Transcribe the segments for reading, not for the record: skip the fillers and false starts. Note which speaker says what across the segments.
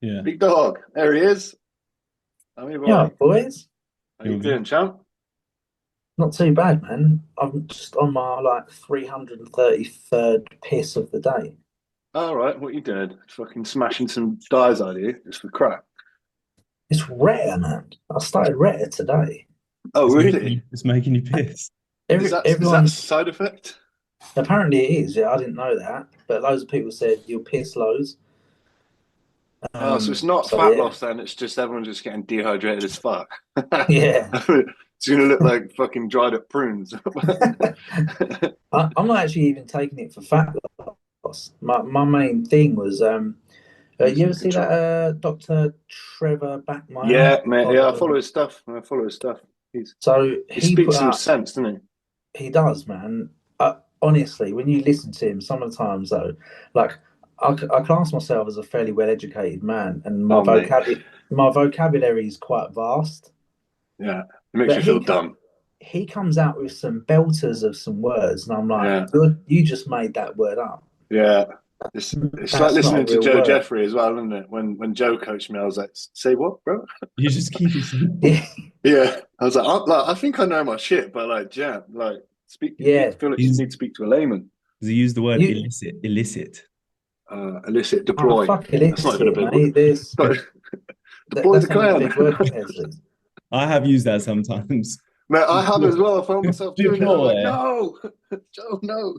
Speaker 1: Yeah.
Speaker 2: Big dog, there he is. I'm your
Speaker 3: Yeah,
Speaker 2: boy.
Speaker 3: boys.
Speaker 2: How
Speaker 1: You
Speaker 2: you
Speaker 1: all
Speaker 2: doing,
Speaker 1: good?
Speaker 2: champ?
Speaker 3: Not too bad, man. I'm just on my like 333rd piss of the day.
Speaker 2: All right, what you doing? Fucking smashing some dies, are you? Just for crack.
Speaker 3: It's rare, man. I started rare today.
Speaker 2: Oh, really?
Speaker 1: It's making you piss.
Speaker 2: Is that a
Speaker 3: Everyone's
Speaker 2: side effect?
Speaker 3: apparently it is. Yeah, I didn't know that, but loads of people said you'll piss loads.
Speaker 2: Oh, so it's not
Speaker 3: So
Speaker 2: fat
Speaker 3: yeah,
Speaker 2: loss then, it's just everyone just getting dehydrated as fuck.
Speaker 3: yeah.
Speaker 2: It's gonna look like fucking dried up prunes.
Speaker 3: I'm not actually even taking it for fat loss. My main thing was you ever
Speaker 2: Insulin
Speaker 3: see that
Speaker 2: control.
Speaker 3: Dr. Trevor Backmeyer
Speaker 2: Yeah, mate. Yeah, I follow
Speaker 3: on
Speaker 2: his stuff. I follow his stuff. He's
Speaker 3: so
Speaker 2: he
Speaker 3: he put
Speaker 2: speaks some
Speaker 3: out
Speaker 2: sense, doesn't
Speaker 3: he does, man. Honestly, when you listen to him, sometimes though, like I class myself as a fairly well-educated man, and
Speaker 2: he? Oh, mate.
Speaker 3: my vocabulary is quite vast.
Speaker 2: Yeah, it makes
Speaker 3: But
Speaker 2: you feel dumb.
Speaker 3: he comes out with some belters of some words, and I'm like,
Speaker 2: Yeah.
Speaker 3: you just made that word up.
Speaker 2: Yeah, it's like
Speaker 3: That's not a
Speaker 2: listening to
Speaker 3: real
Speaker 2: Joe
Speaker 3: word.
Speaker 2: Jeffrey as well, isn't it? When Joe coached me, I was like, "Say what, bro?"
Speaker 1: You just keep it simple.
Speaker 3: Yeah,
Speaker 2: Yeah, I was I think I know my shit, but like, yeah, like, speak. I
Speaker 3: yeah.
Speaker 2: feel like you
Speaker 1: He's
Speaker 2: need to speak to a layman.
Speaker 1: he used the word
Speaker 3: You
Speaker 1: illicit. Illicit.
Speaker 2: Elicit,
Speaker 3: oh
Speaker 2: deploy.
Speaker 3: fuck
Speaker 2: That's not even a
Speaker 3: illicit,
Speaker 2: big word.
Speaker 3: mate. There's
Speaker 2: But deploy the
Speaker 3: that's not even a
Speaker 2: clan.
Speaker 3: big word compared to this.
Speaker 1: I have used that sometimes.
Speaker 2: Man, I have as
Speaker 1: Deploy.
Speaker 2: well. I found myself doing it. I'm like,
Speaker 1: Deploy.
Speaker 2: no, Joe, no,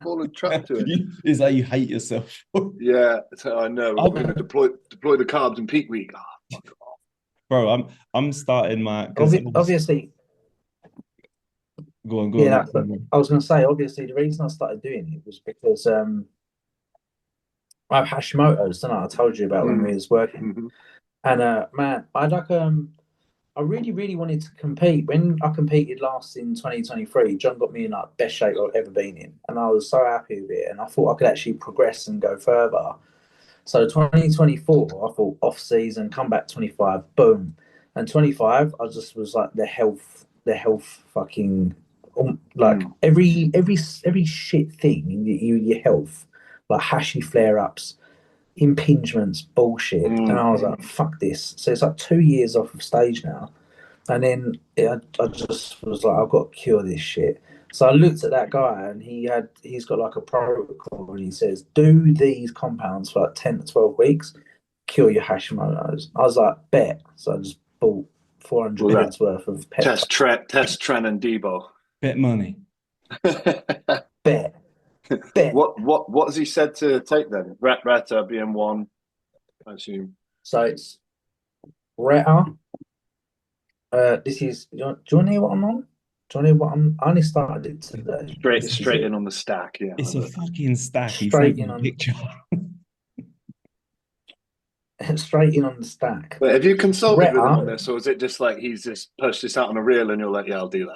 Speaker 2: falling trap to it.
Speaker 1: It's like you hate yourself.
Speaker 2: Yeah, so I know. We're gonna
Speaker 1: I'm,
Speaker 2: deploy the carbs in peak week. Oh, fuck off.
Speaker 1: bro, I'm starting my because
Speaker 3: Obviously,
Speaker 1: go on,
Speaker 3: yeah.
Speaker 1: mate.
Speaker 3: I was going to say, obviously, the reason I started doing it was because I have Hashimoto's, don't I? I told you about when we
Speaker 2: Mm,
Speaker 3: was working,
Speaker 2: mhm.
Speaker 3: and man, I really, really wanted to compete. When I competed last in 2023, John got me in like best shape I've ever been in, and I was so happy with it. And I thought I could actually progress and go further. So 2024, I thought off season, come back 25, boom, and 25, I just was like the health fucking like
Speaker 2: Mm,
Speaker 3: every shit thing in your health, like hashy flare ups, impingements, bullshit. And
Speaker 2: mm.
Speaker 3: I was like, fuck this. So it's like 2 years off of stage now. And then I just was like, I've got to cure this shit. So I looked at that guy and he's got like a protocol and he says, do these compounds for like 10 to 12 weeks, cure your Hashimoto's. I was like, bet. So I just bought 400
Speaker 2: What was that?
Speaker 3: quid's worth of peptide.
Speaker 2: Test Tren and Debo.
Speaker 1: Bet money.
Speaker 3: Bet, bet.
Speaker 2: What has he said to take then? Rata BM1, I assume.
Speaker 3: So it's Retta. This is, do you want to hear what I'm on? Do you want to hear what I only started it today. This is
Speaker 2: Straight in
Speaker 3: it.
Speaker 2: on the stack, yeah.
Speaker 1: It's a fucking stack. He sent
Speaker 3: Straight
Speaker 1: me
Speaker 3: in
Speaker 1: a
Speaker 3: on,
Speaker 1: picture.
Speaker 3: straight in on the stack.
Speaker 2: But have you consulted with him on
Speaker 3: Retta,
Speaker 2: this, or is it just like he's just pushed this out on a reel and you're like, yeah, I'll do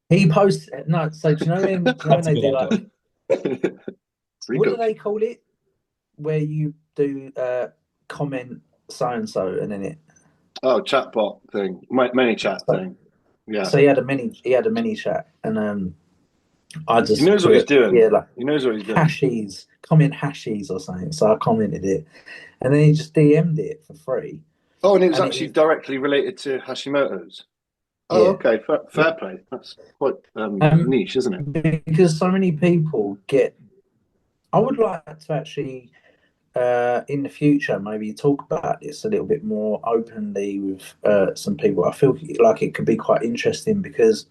Speaker 3: he posts no. So do you know when
Speaker 1: That's a
Speaker 3: they
Speaker 1: good
Speaker 3: do
Speaker 1: idea.
Speaker 3: like
Speaker 2: that? Free
Speaker 3: what do
Speaker 2: coach.
Speaker 3: they call it? Where you do comment so and so and then it.
Speaker 2: Oh, chatbot thing, many chat
Speaker 3: So,
Speaker 2: thing. Yeah,
Speaker 3: so he had a mini chat and I
Speaker 2: he
Speaker 3: just
Speaker 2: knows what he's
Speaker 3: put yeah
Speaker 2: doing.
Speaker 3: like
Speaker 2: He knows what he's doing.
Speaker 3: hashies comment hashies or something. So I commented it and then he just DM'd it for free
Speaker 2: Oh, and it was
Speaker 3: and it
Speaker 2: actually
Speaker 3: was
Speaker 2: directly related to Hashimoto's. Oh,
Speaker 3: yeah
Speaker 2: okay,
Speaker 3: yeah
Speaker 2: fair play. That's quite
Speaker 3: um
Speaker 2: niche, isn't it?
Speaker 3: because so many people get. I would like to actually in the future, maybe talk about this a little bit more openly with some people. I feel like it could be quite interesting because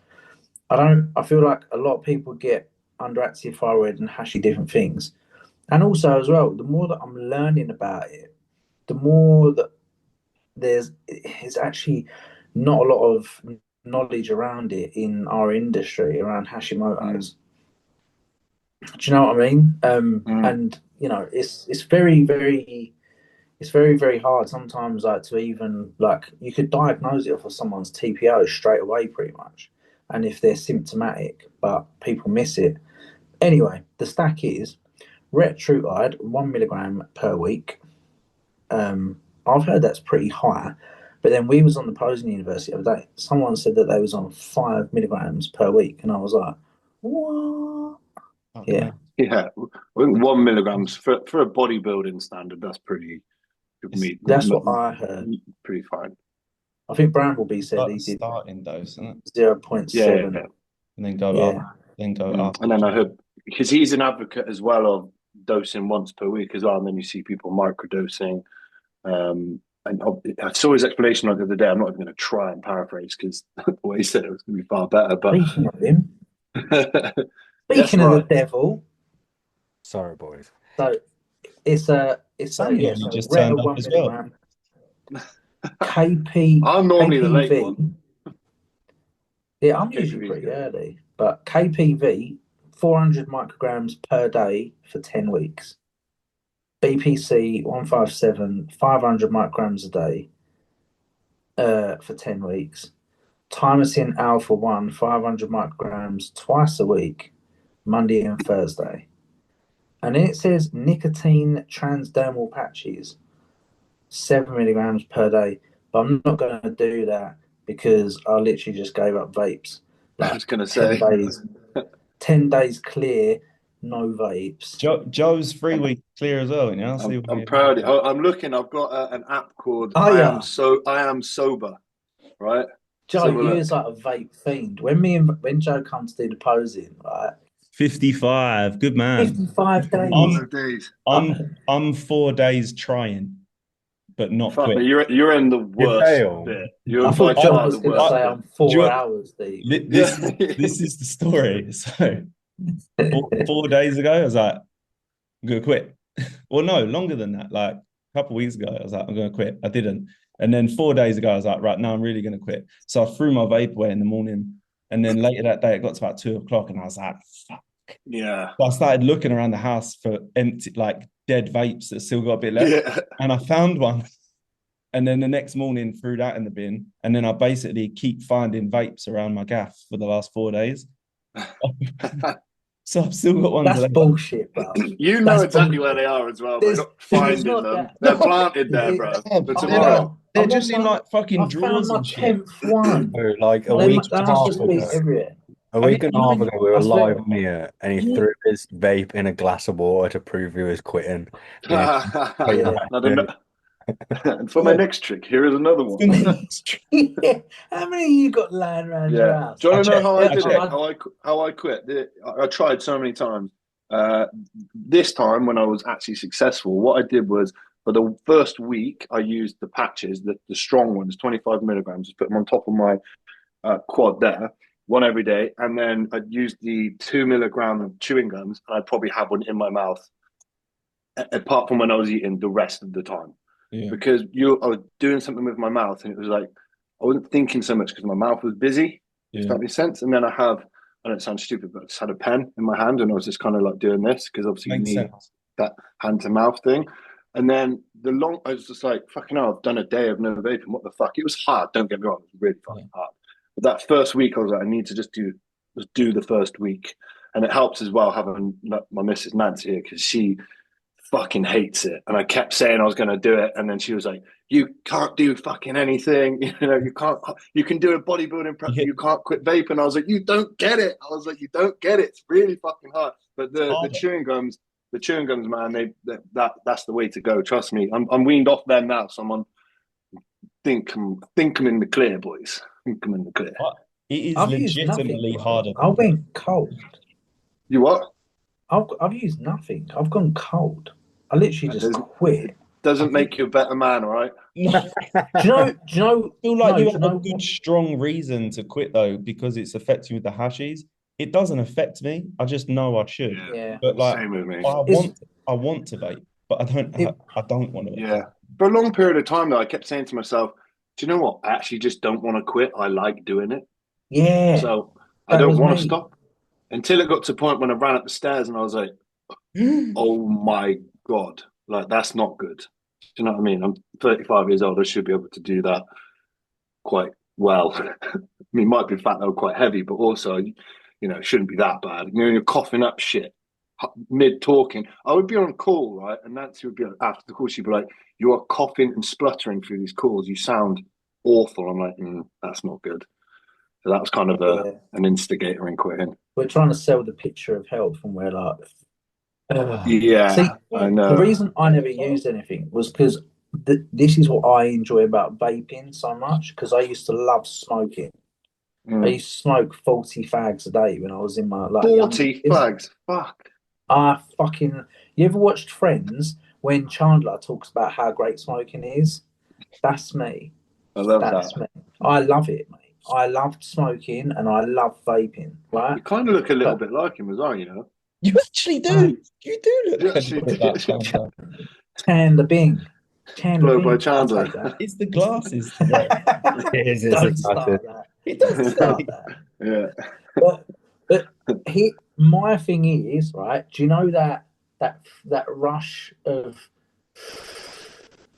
Speaker 3: I feel like a lot of people get underactive thyroid and hashy different things. And also, as well, the more that I'm learning about it, the more that it's actually not a lot of knowledge around it in our industry around
Speaker 2: Mm,
Speaker 3: Hashimoto's. Do you know what I mean?
Speaker 2: mm,
Speaker 3: And it's very, very hard sometimes like to even like you could diagnose it off of someone's TPO straight away pretty much and if they're symptomatic but people miss it anyway the stack is retrutide 1 milligram per week. I've heard that's pretty high but then we was on the posing university the other day someone said that they was on 5 milligrams per week and I was like what
Speaker 1: Fuck
Speaker 3: yeah
Speaker 1: no.
Speaker 2: yeah, I think 1 milligrams for a bodybuilding standard. That's pretty
Speaker 3: That's what I heard.
Speaker 2: Pretty fine.
Speaker 3: I think Bramblebee said
Speaker 1: Like
Speaker 3: he
Speaker 1: the
Speaker 3: did
Speaker 1: starting dose, isn't it?
Speaker 3: 0.7.
Speaker 2: Yeah.
Speaker 1: And then go
Speaker 3: Yeah.
Speaker 1: up, then go up.
Speaker 2: And then I heard, because he's an advocate as well of dosing once per week as well, and then you see people microdosing. And I saw his explanation the other day. I'm not even going to try and paraphrase because the way he said it was going to be far better. But
Speaker 3: Speaking of him,
Speaker 2: Yes,
Speaker 3: speaking of the
Speaker 2: right.
Speaker 3: devil,
Speaker 4: Sorry, boys.
Speaker 3: so it's a
Speaker 1: Somebody
Speaker 3: yes,
Speaker 1: only
Speaker 3: a
Speaker 1: just
Speaker 3: red
Speaker 1: turned up
Speaker 3: 1
Speaker 1: as well.
Speaker 3: milligram KP.
Speaker 2: I'm normally the late
Speaker 3: KPV.
Speaker 2: one.
Speaker 3: Yeah, I'm
Speaker 2: KPV
Speaker 3: usually
Speaker 2: is
Speaker 3: pretty
Speaker 2: good.
Speaker 3: early, but KPV 400 micrograms per day for 10 weeks. BPC 157 500 micrograms a day for 10 weeks. Thymosin alpha 1 500 micrograms twice a week, Monday and Thursday. And then it says nicotine transdermal patches 7 milligrams per day. But I'm not going to do that because I literally just gave up vapes.
Speaker 2: I
Speaker 3: Like
Speaker 2: was going to
Speaker 3: 10
Speaker 2: say.
Speaker 3: days, 10 days clear, no vapes.
Speaker 1: Joe's 3 weeks clear as well. You know,
Speaker 2: I'm proud. I'm looking. I've got an app called
Speaker 3: Oh,
Speaker 2: I
Speaker 3: yeah.
Speaker 2: Am Sober, right?
Speaker 3: Joe,
Speaker 2: So
Speaker 3: you was like a vape fiend. When Joe comes to do the posing, right?
Speaker 1: 55. Good man.
Speaker 3: 55 days.
Speaker 2: 5 days.
Speaker 1: I'm 4 days trying, but not
Speaker 2: Fuck
Speaker 1: quit.
Speaker 2: me, you're in the worst
Speaker 4: failed.
Speaker 2: bit. You're
Speaker 3: I
Speaker 2: by
Speaker 3: thought Joe
Speaker 2: far
Speaker 3: was
Speaker 2: the
Speaker 3: going to
Speaker 2: worst
Speaker 3: say
Speaker 2: bit.
Speaker 3: I'm 4
Speaker 1: Joe-
Speaker 3: hours deep.
Speaker 1: This is the story. So 4 days ago, I was like, I'm gonna quit. Well, no, longer than that. Like a couple of weeks ago, I was like, I'm gonna quit. I didn't. And then 4 days ago, I was like, right, now I'm really gonna quit. So I threw my vape away in the morning. And then later that day, it got to about 2 o'clock, and I was like, fuck.
Speaker 2: Yeah.
Speaker 1: So I started looking around the house for empty, like dead vapes that still got a bit left.
Speaker 2: Yeah.
Speaker 1: And I found one. And then the next morning, threw that in the bin. And then I basically keep finding vapes around my gaff for the last 4 days. So I've still got ones.
Speaker 3: That's bullshit, bro.
Speaker 2: You know
Speaker 3: That's
Speaker 2: exactly
Speaker 3: bullshit.
Speaker 2: where they are as well, but
Speaker 3: There's-
Speaker 2: not finding
Speaker 3: not
Speaker 2: them.
Speaker 3: that-
Speaker 2: They're
Speaker 3: No,
Speaker 2: planted there,
Speaker 3: it-
Speaker 2: bro.
Speaker 1: Yeah,
Speaker 2: For
Speaker 1: they're
Speaker 2: tomorrow.
Speaker 1: they're
Speaker 3: I'm
Speaker 1: just in
Speaker 3: on
Speaker 1: like fucking
Speaker 3: I found
Speaker 1: drawers
Speaker 3: my
Speaker 1: and shit.
Speaker 3: 10th one.
Speaker 4: So, like a
Speaker 3: They
Speaker 4: week
Speaker 3: they
Speaker 4: and a
Speaker 3: must
Speaker 4: half
Speaker 3: just be
Speaker 4: ago,
Speaker 3: everywhere.
Speaker 4: a week and a half ago, we were
Speaker 3: I swear.
Speaker 4: live on here, and he threw his vape in a glass of water to prove he was quitting.
Speaker 2: Now, for my next trick, here is another one.
Speaker 3: Yeah. How many of you got lying around your
Speaker 2: Yeah.
Speaker 3: house?
Speaker 2: Do you want to know how I
Speaker 1: I
Speaker 2: did it?
Speaker 1: checked.
Speaker 2: How I quit? I tried so many times. This time, when I was actually successful, what I did was for the first week, I used the patches, the strong ones, 25 milligrams, just put them on top of my quad there, one every day, and then I'd use the 2 milligram chewing gums, and I'd probably have one in my mouth, apart from when I was eating the rest of the time.
Speaker 1: Yeah.
Speaker 2: Because I was doing something with my mouth, and it was like I wasn't thinking so much because my mouth was busy. If that makes sense. And then I don't sound stupid, but I just had a pen in my hand, and I was just kind of like doing this because obviously
Speaker 1: Makes
Speaker 2: you need
Speaker 1: sense.
Speaker 2: that hand to mouth thing. And then I was just like, fucking hell, I've done a day of no vaping. What the fuck? It was hard. Don't get me wrong, it was really fucking hard. But that first week, I was like, I need to just do the first week, and it helps as well having my missus Nancy here because she fucking hates it. And I kept saying I was going to do it, and then she was like, "You can't do fucking anything. You can't. You can do a bodybuilding prep, but you can't quit vaping." And I was like, "You don't get it." I was like, "You don't get it. It's really fucking hard." But the chewing gums, man, that's the way to go. Trust me. I'm weaned off them now, so I'm on. Think I'm in the clear, boys. Think I'm in the clear.
Speaker 1: It is
Speaker 3: I've used
Speaker 1: legitimately
Speaker 3: nothing,
Speaker 1: harder.
Speaker 3: I went cold.
Speaker 2: You what?
Speaker 3: I've used nothing. I've gone cold. I literally just quit.
Speaker 2: Doesn't make you a better man, all right?
Speaker 3: Do you know?
Speaker 1: I feel like you have a
Speaker 3: know
Speaker 1: good, strong reason to quit though, because it's affecting with the hashies. It doesn't affect me. I just know I should.
Speaker 3: Yeah.
Speaker 1: But like,
Speaker 2: Same with me.
Speaker 1: I want to vape, but I don't want to.
Speaker 2: Yeah. For a long period of time, though, I kept saying to myself, "Do you know what? I actually just don't want to quit. I like doing it.
Speaker 3: Yeah.
Speaker 2: So I don't want to stop." Until it got to a point when I ran up the stairs and I was like, "Oh my God, like that's not good." Do you know what I mean? I'm 35 years old. I should be able to do that quite well. I mean, it might be fat though, quite heavy, but also, it shouldn't be that bad. You're coughing up shit mid talking. I would be on call, right? And Nancy would be like, after the call, she'd be like, "You are coughing and spluttering through these calls. You sound awful." I'm like, "That's not good." So that was kind of an instigator in quitting.
Speaker 3: We're trying to sell the picture of health, and we're like,
Speaker 2: yeah,
Speaker 3: see,
Speaker 2: I know.
Speaker 3: the reason I never used anything was because this is what I enjoy about vaping so much, because I used to love smoking. I used to smoke 40 fags a day when I was in my like young
Speaker 2: 40
Speaker 3: years.
Speaker 2: fags. Fuck.
Speaker 3: I fucking. You ever watched Friends when Chandler talks about how great smoking is? That's me.
Speaker 2: I love
Speaker 3: That's
Speaker 2: that.
Speaker 3: me. I love it, mate. I loved smoking and I love vaping, right?
Speaker 2: You kind of look a little
Speaker 3: But
Speaker 2: bit like him as well, you know.
Speaker 1: You actually do. You do look
Speaker 2: You
Speaker 1: a
Speaker 2: actually
Speaker 1: little bit like
Speaker 2: did.
Speaker 1: Chandler.
Speaker 3: Chandler Bing. Chandler
Speaker 2: Blow by
Speaker 3: Bing. I'll
Speaker 2: Chandler.
Speaker 3: take that.
Speaker 1: It's the glasses today.
Speaker 4: It is, it's a
Speaker 3: Don't
Speaker 4: classic.
Speaker 3: start that.
Speaker 1: It
Speaker 3: Don't
Speaker 1: does
Speaker 3: start
Speaker 1: say.
Speaker 3: that.
Speaker 2: Yeah.
Speaker 3: But my thing is, right, do you know that rush of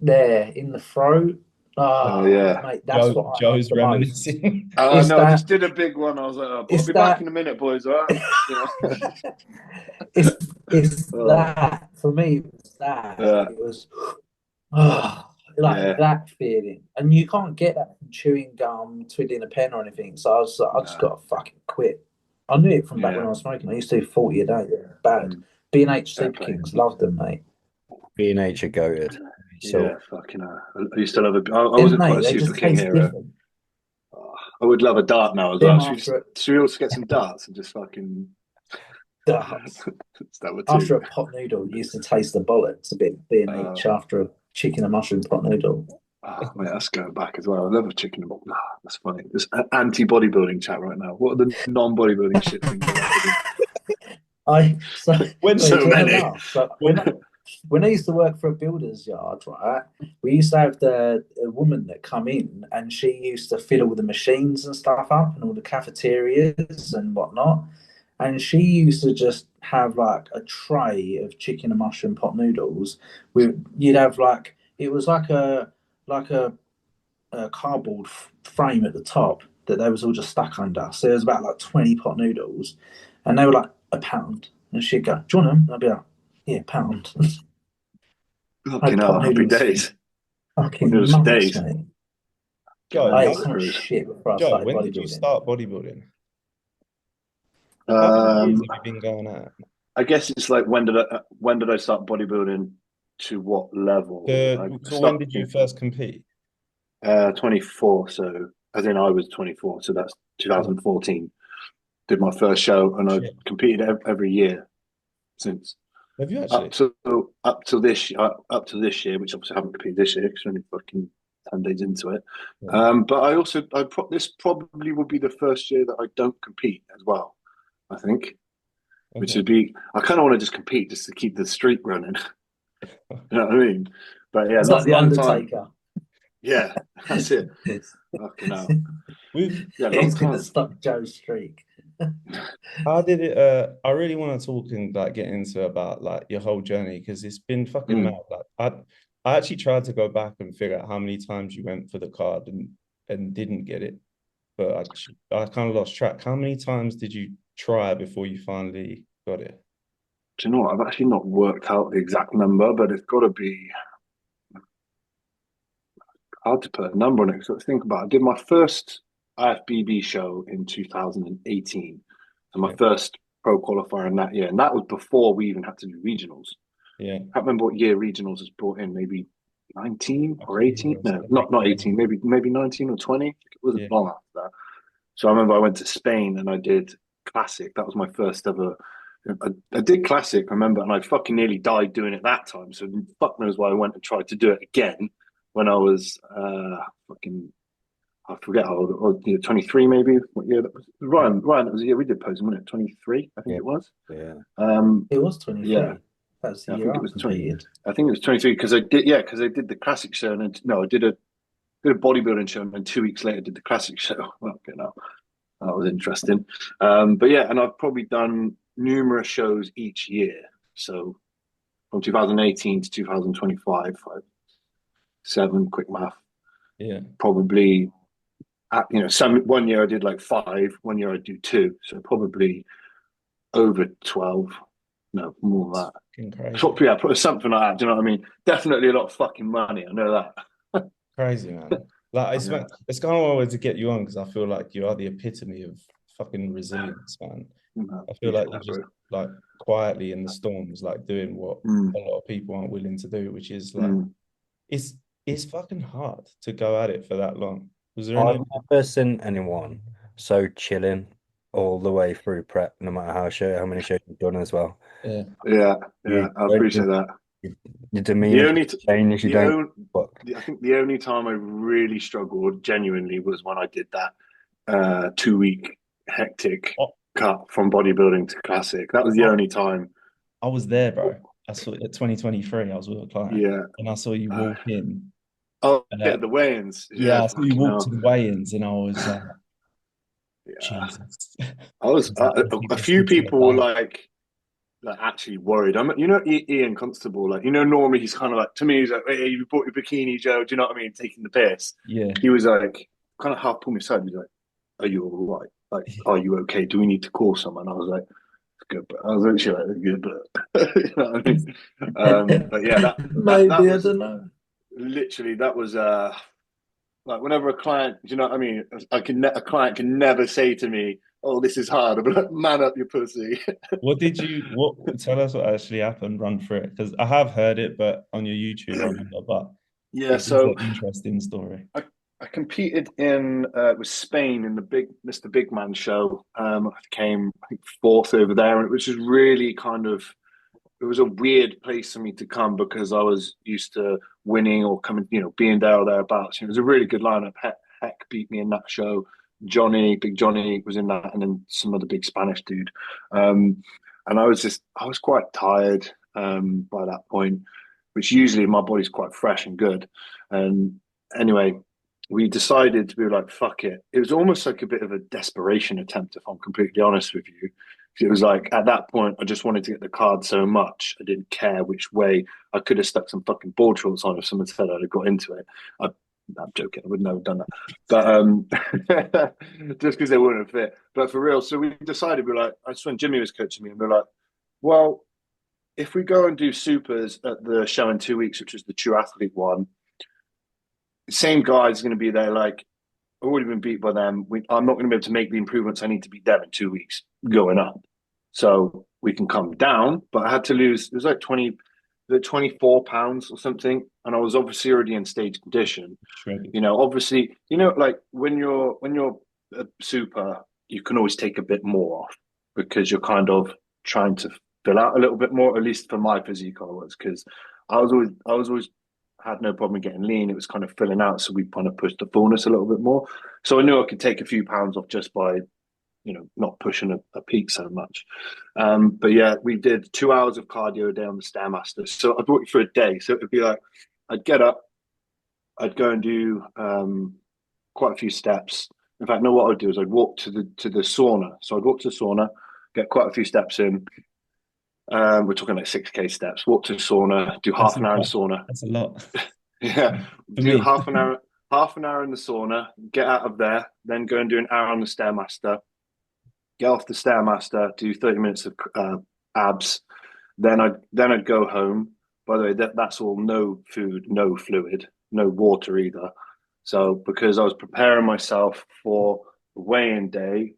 Speaker 3: there in the throat?
Speaker 2: Oh
Speaker 3: Ah,
Speaker 2: yeah.
Speaker 3: mate, that's what I love
Speaker 1: Joe's
Speaker 3: the most.
Speaker 1: reminiscing.
Speaker 3: It's
Speaker 2: No, I
Speaker 3: that
Speaker 2: just did a big one. I was like, oh, I'll
Speaker 3: it's
Speaker 2: be back
Speaker 3: that
Speaker 2: in a minute, boys. All right. You know.
Speaker 3: it's it's
Speaker 2: Oh,
Speaker 3: that for me, it was that.
Speaker 2: yeah.
Speaker 3: It was like
Speaker 2: Yeah.
Speaker 3: that feeling. And you can't get that from chewing gum, twiddling a pen or anything. So I was like, I just
Speaker 2: No.
Speaker 3: got to fucking quit. I knew it from back when
Speaker 2: Yeah.
Speaker 3: I was smoking. I used to do 40 a day. Yeah, bad.
Speaker 2: Mm,
Speaker 3: B&H
Speaker 2: fair
Speaker 3: Super
Speaker 2: play.
Speaker 3: Kings, loved them, mate.
Speaker 4: Being nature goated. So
Speaker 2: Yeah, fucking I used to love it. I
Speaker 3: Didn't
Speaker 2: wasn't
Speaker 3: they?
Speaker 2: quite a
Speaker 3: They
Speaker 2: Super
Speaker 3: just
Speaker 2: King
Speaker 3: taste
Speaker 2: hero.
Speaker 3: different.
Speaker 2: Oh, I would love a dart now as
Speaker 3: Them
Speaker 2: well.
Speaker 3: after
Speaker 2: Should we also get some darts and just fucking
Speaker 3: darts.
Speaker 2: start with
Speaker 3: After
Speaker 2: two?
Speaker 3: a pot noodle, you used to taste the bollocks a bit
Speaker 2: Uh,
Speaker 3: B&H after a chicken and mushroom pot noodle.
Speaker 2: oh, mate, that's going back as well. I love a chicken and nah, that's funny. This anti-bodybuilding chat right now. What are the non-bodybuilding shit things you like to do?
Speaker 3: So
Speaker 1: When
Speaker 3: wait,
Speaker 2: So
Speaker 3: do you want to
Speaker 2: many.
Speaker 3: laugh? So
Speaker 1: when
Speaker 3: when I used to work for a builder's yard, right, we used to have the a woman that come in and she used to fill all the machines and stuff up and all the cafeterias and whatnot. And she used to just have like a tray of chicken and mushroom pot noodles with you'd have like it was like a cardboard frame at the top that they was all just stuck under. So there was about like 20 pot noodles and they were like a pound. And she'd go, do you want them? And I'd be like, yeah, pound.
Speaker 2: Fucking
Speaker 3: Like
Speaker 2: hell,
Speaker 3: pot
Speaker 2: happy
Speaker 3: noodles for
Speaker 2: days.
Speaker 3: fucking
Speaker 2: Noodles for
Speaker 3: months,
Speaker 2: days.
Speaker 3: mate.
Speaker 2: Get
Speaker 1: Joe,
Speaker 2: them
Speaker 3: I
Speaker 2: in
Speaker 3: ate
Speaker 2: on the
Speaker 3: so much
Speaker 2: cruise.
Speaker 3: shit before I
Speaker 1: Joe,
Speaker 3: started
Speaker 1: when did you
Speaker 3: bodybuilding.
Speaker 1: start bodybuilding? How many years
Speaker 2: Um,
Speaker 1: have you been going at?
Speaker 2: I guess it's like when did I start bodybuilding to what level? I
Speaker 1: So when
Speaker 2: stopped
Speaker 1: did you first compete?
Speaker 2: 24, so as in I was 24, so that's
Speaker 1: Yeah.
Speaker 2: 2014. Did my first show and I
Speaker 1: Shit.
Speaker 2: competed every year since
Speaker 1: Have you actually?
Speaker 2: up to this year, which obviously I haven't competed this year because we're only fucking 10 days into it.
Speaker 1: Yeah.
Speaker 2: But this probably would be the first year that I don't compete as well. I think, which
Speaker 1: Okay.
Speaker 2: would be I kind of want to just compete just to keep the streak running. You know what I mean? But yeah,
Speaker 3: It's
Speaker 2: not
Speaker 3: like the
Speaker 2: long time.
Speaker 3: Undertaker.
Speaker 2: Yeah, that's it. Fucking hell.
Speaker 1: We've
Speaker 2: Yeah, long
Speaker 3: He's going to
Speaker 2: time.
Speaker 3: stop Joe's streak.
Speaker 1: How did it I really want to talk and like get into about like your whole journey because it's been fucking mad.
Speaker 2: Mm.
Speaker 1: Like I actually tried to go back and figure out how many times you went for the card and didn't get it. But I kind of lost track. How many times did you try before you finally got it?
Speaker 2: Do you know what? I've actually not worked out the exact number, but it's got to be hard to put a number on it. So let's think about it. I did my first IFBB show in 2018. So my
Speaker 1: Yeah.
Speaker 2: first pro qualifier in that year. And that was before we even had to do regionals.
Speaker 1: Yeah.
Speaker 2: I can't remember what year regionals was brought in, maybe 19
Speaker 1: I
Speaker 2: or
Speaker 1: think it
Speaker 2: 18.
Speaker 1: was
Speaker 2: No,
Speaker 1: every
Speaker 2: not
Speaker 1: year.
Speaker 2: 18, maybe 19 or 20. It
Speaker 1: Yeah.
Speaker 2: wasn't long after that. So I remember I went to Spain and I did classic. That was my first ever. I did classic, I remember, and I fucking nearly died doing it that time. So fuck knows why I went and tried to do it again when I was fucking. I forget how old. Or, 23 maybe. What year that was? Ryan, that was the year we did posing, wasn't it? 23, I think
Speaker 4: Yeah.
Speaker 2: it was.
Speaker 4: Yeah.
Speaker 3: It was 23.
Speaker 2: Yeah,
Speaker 3: That was the
Speaker 2: I
Speaker 3: year
Speaker 2: think
Speaker 3: I
Speaker 2: it was 20.
Speaker 3: competed.
Speaker 2: I think it was 23 because because I did the classic show and no, I did a bodybuilding show and then 2 weeks later did the classic show. Okay, now that was interesting. But yeah, and I've probably done numerous shows each year. So from 2018 to 2025, 7, quick math,
Speaker 1: Yeah.
Speaker 2: probably, some one year I did like 5, one year I do 2. So probably over 12, no, more than that.
Speaker 1: Fucking crazy.
Speaker 2: So, yeah, something like that. Do you know what I mean? Definitely a lot of fucking money. I know that.
Speaker 1: Crazy, man. Like
Speaker 2: Yeah.
Speaker 1: it's kind of what I wanted to get you on because I feel like you are the epitome of fucking resilience, man. I feel like you're just like quietly in the storms, like doing what
Speaker 2: Mm,
Speaker 1: a lot of people aren't willing to do, which is like
Speaker 2: mm,
Speaker 1: it's it's fucking hard to go at it for that long. Was there
Speaker 4: I've
Speaker 1: any?
Speaker 4: never seen anyone so chilling all the way through prep, no matter how many shows you've done as well.
Speaker 1: Yeah.
Speaker 2: Yeah,
Speaker 4: You
Speaker 2: I
Speaker 4: don't
Speaker 2: appreciate
Speaker 4: give,
Speaker 2: that.
Speaker 4: your
Speaker 2: The
Speaker 4: demeanor
Speaker 2: only
Speaker 4: changes. You
Speaker 2: the
Speaker 4: don't
Speaker 2: only
Speaker 4: fuck.
Speaker 2: I think the only time I really struggled genuinely was when I did that 2 week hectic
Speaker 1: Oh,
Speaker 2: cut from bodybuilding to classic. That was the
Speaker 1: I,
Speaker 2: only time.
Speaker 1: I was there, bro. I saw it at 2023. I was with a client,
Speaker 2: Yeah.
Speaker 1: and I saw you walk in.
Speaker 2: Oh yeah,
Speaker 1: Uh,
Speaker 2: the weigh-ins.
Speaker 1: yeah,
Speaker 2: Yeah,
Speaker 1: I saw you
Speaker 2: fucking
Speaker 1: walk to
Speaker 2: hell.
Speaker 1: the weigh-ins, and I was like,
Speaker 2: Yeah,
Speaker 1: Jesus.
Speaker 2: I was.
Speaker 1: I think
Speaker 2: A
Speaker 1: this
Speaker 2: few
Speaker 1: looks like
Speaker 2: people were
Speaker 1: that.
Speaker 2: like actually worried. Ian Constable. Like, normally he's kind of like, to me, he's like, "Hey, you bought your bikini, Joe." Do you know what I mean? Taking the piss.
Speaker 1: Yeah.
Speaker 2: He was like, kind of half pulled me aside. He's like, "Are you all right? Like, are you okay? Do we need to call someone?" I was like, "Good," but I was actually like, "Good," but you know what I mean. But yeah, that
Speaker 3: Maybe, I
Speaker 2: was
Speaker 3: don't know.
Speaker 2: literally that was like whenever a client, do you know what I mean? A client can never say to me, "Oh, this is hard." I'm like, "Man up, your pussy."
Speaker 1: What tell us what actually happened, run through it. Because I have heard it, but on your YouTube, I remember, but
Speaker 2: Yeah,
Speaker 1: it is an
Speaker 2: so
Speaker 1: interesting story.
Speaker 2: I competed in with Spain in the big Mr. Big Man show. I came, I think, fourth over there, and it was just really kind of, it was a weird place for me to come because I was used to winning or coming, being there or thereabouts. It was a really good lineup. Heck beat me in that show. Big Johnny was in that, and then some other big Spanish dude. Um, and I was quite tired by that point, which usually my body's quite fresh and good. And anyway, we decided to be like, fuck it. It was almost like a bit of a desperation attempt, if I'm completely honest with you. It was like at that point, I just wanted to get the card so much. I didn't care which way. I could have stuck some fucking board shorts on if someone said I'd have got into it. I'm joking. I would never have done that. But just because they wouldn't have fit. But for real, so we decided, that's when Jimmy was coaching me, and we're like, well, if we go and do supers at the show in 2 weeks, which was the True Athlete one, same guy's going to be there. Like, I've already been beat by them. I'm not going to be able to make the improvements I need to beat them in 2 weeks going up. So we can come down, but I had to lose. It was like 24 pounds or something, and I was obviously already in stage condition.
Speaker 1: Shredded.
Speaker 2: Obviously, like when you're a super, you can always take a bit more off because you're kind of trying to fill out a little bit more. At least for my physique, I was because I was always had no problem getting lean. It was kind of filling out, so we kind of pushed the fullness a little bit more. So I knew I could take a few pounds off just by not pushing a peak so much. But yeah, we did 2 hours of cardio a day on the Stairmaster. So I'd walk you through a day. So it would be like I'd get up, I'd go and do quite a few steps. In fact, no, what I'd do is I'd walk to the sauna. So I'd walk to the sauna, get quite a few steps in. We're talking like 6K steps. Walk to the sauna, do
Speaker 1: That's
Speaker 2: half
Speaker 1: a
Speaker 2: an hour in the
Speaker 1: lot.
Speaker 2: sauna.
Speaker 1: That's a lot
Speaker 2: Yeah,
Speaker 1: for
Speaker 2: do
Speaker 1: me.
Speaker 2: half an hour in the sauna, get out of there, then go and do an hour on the Stairmaster, get off the Stairmaster, do 30 minutes of abs. Then I'd go home. By the way, that's all no food, no fluid, no water either. So because I was preparing myself for the weigh-in day,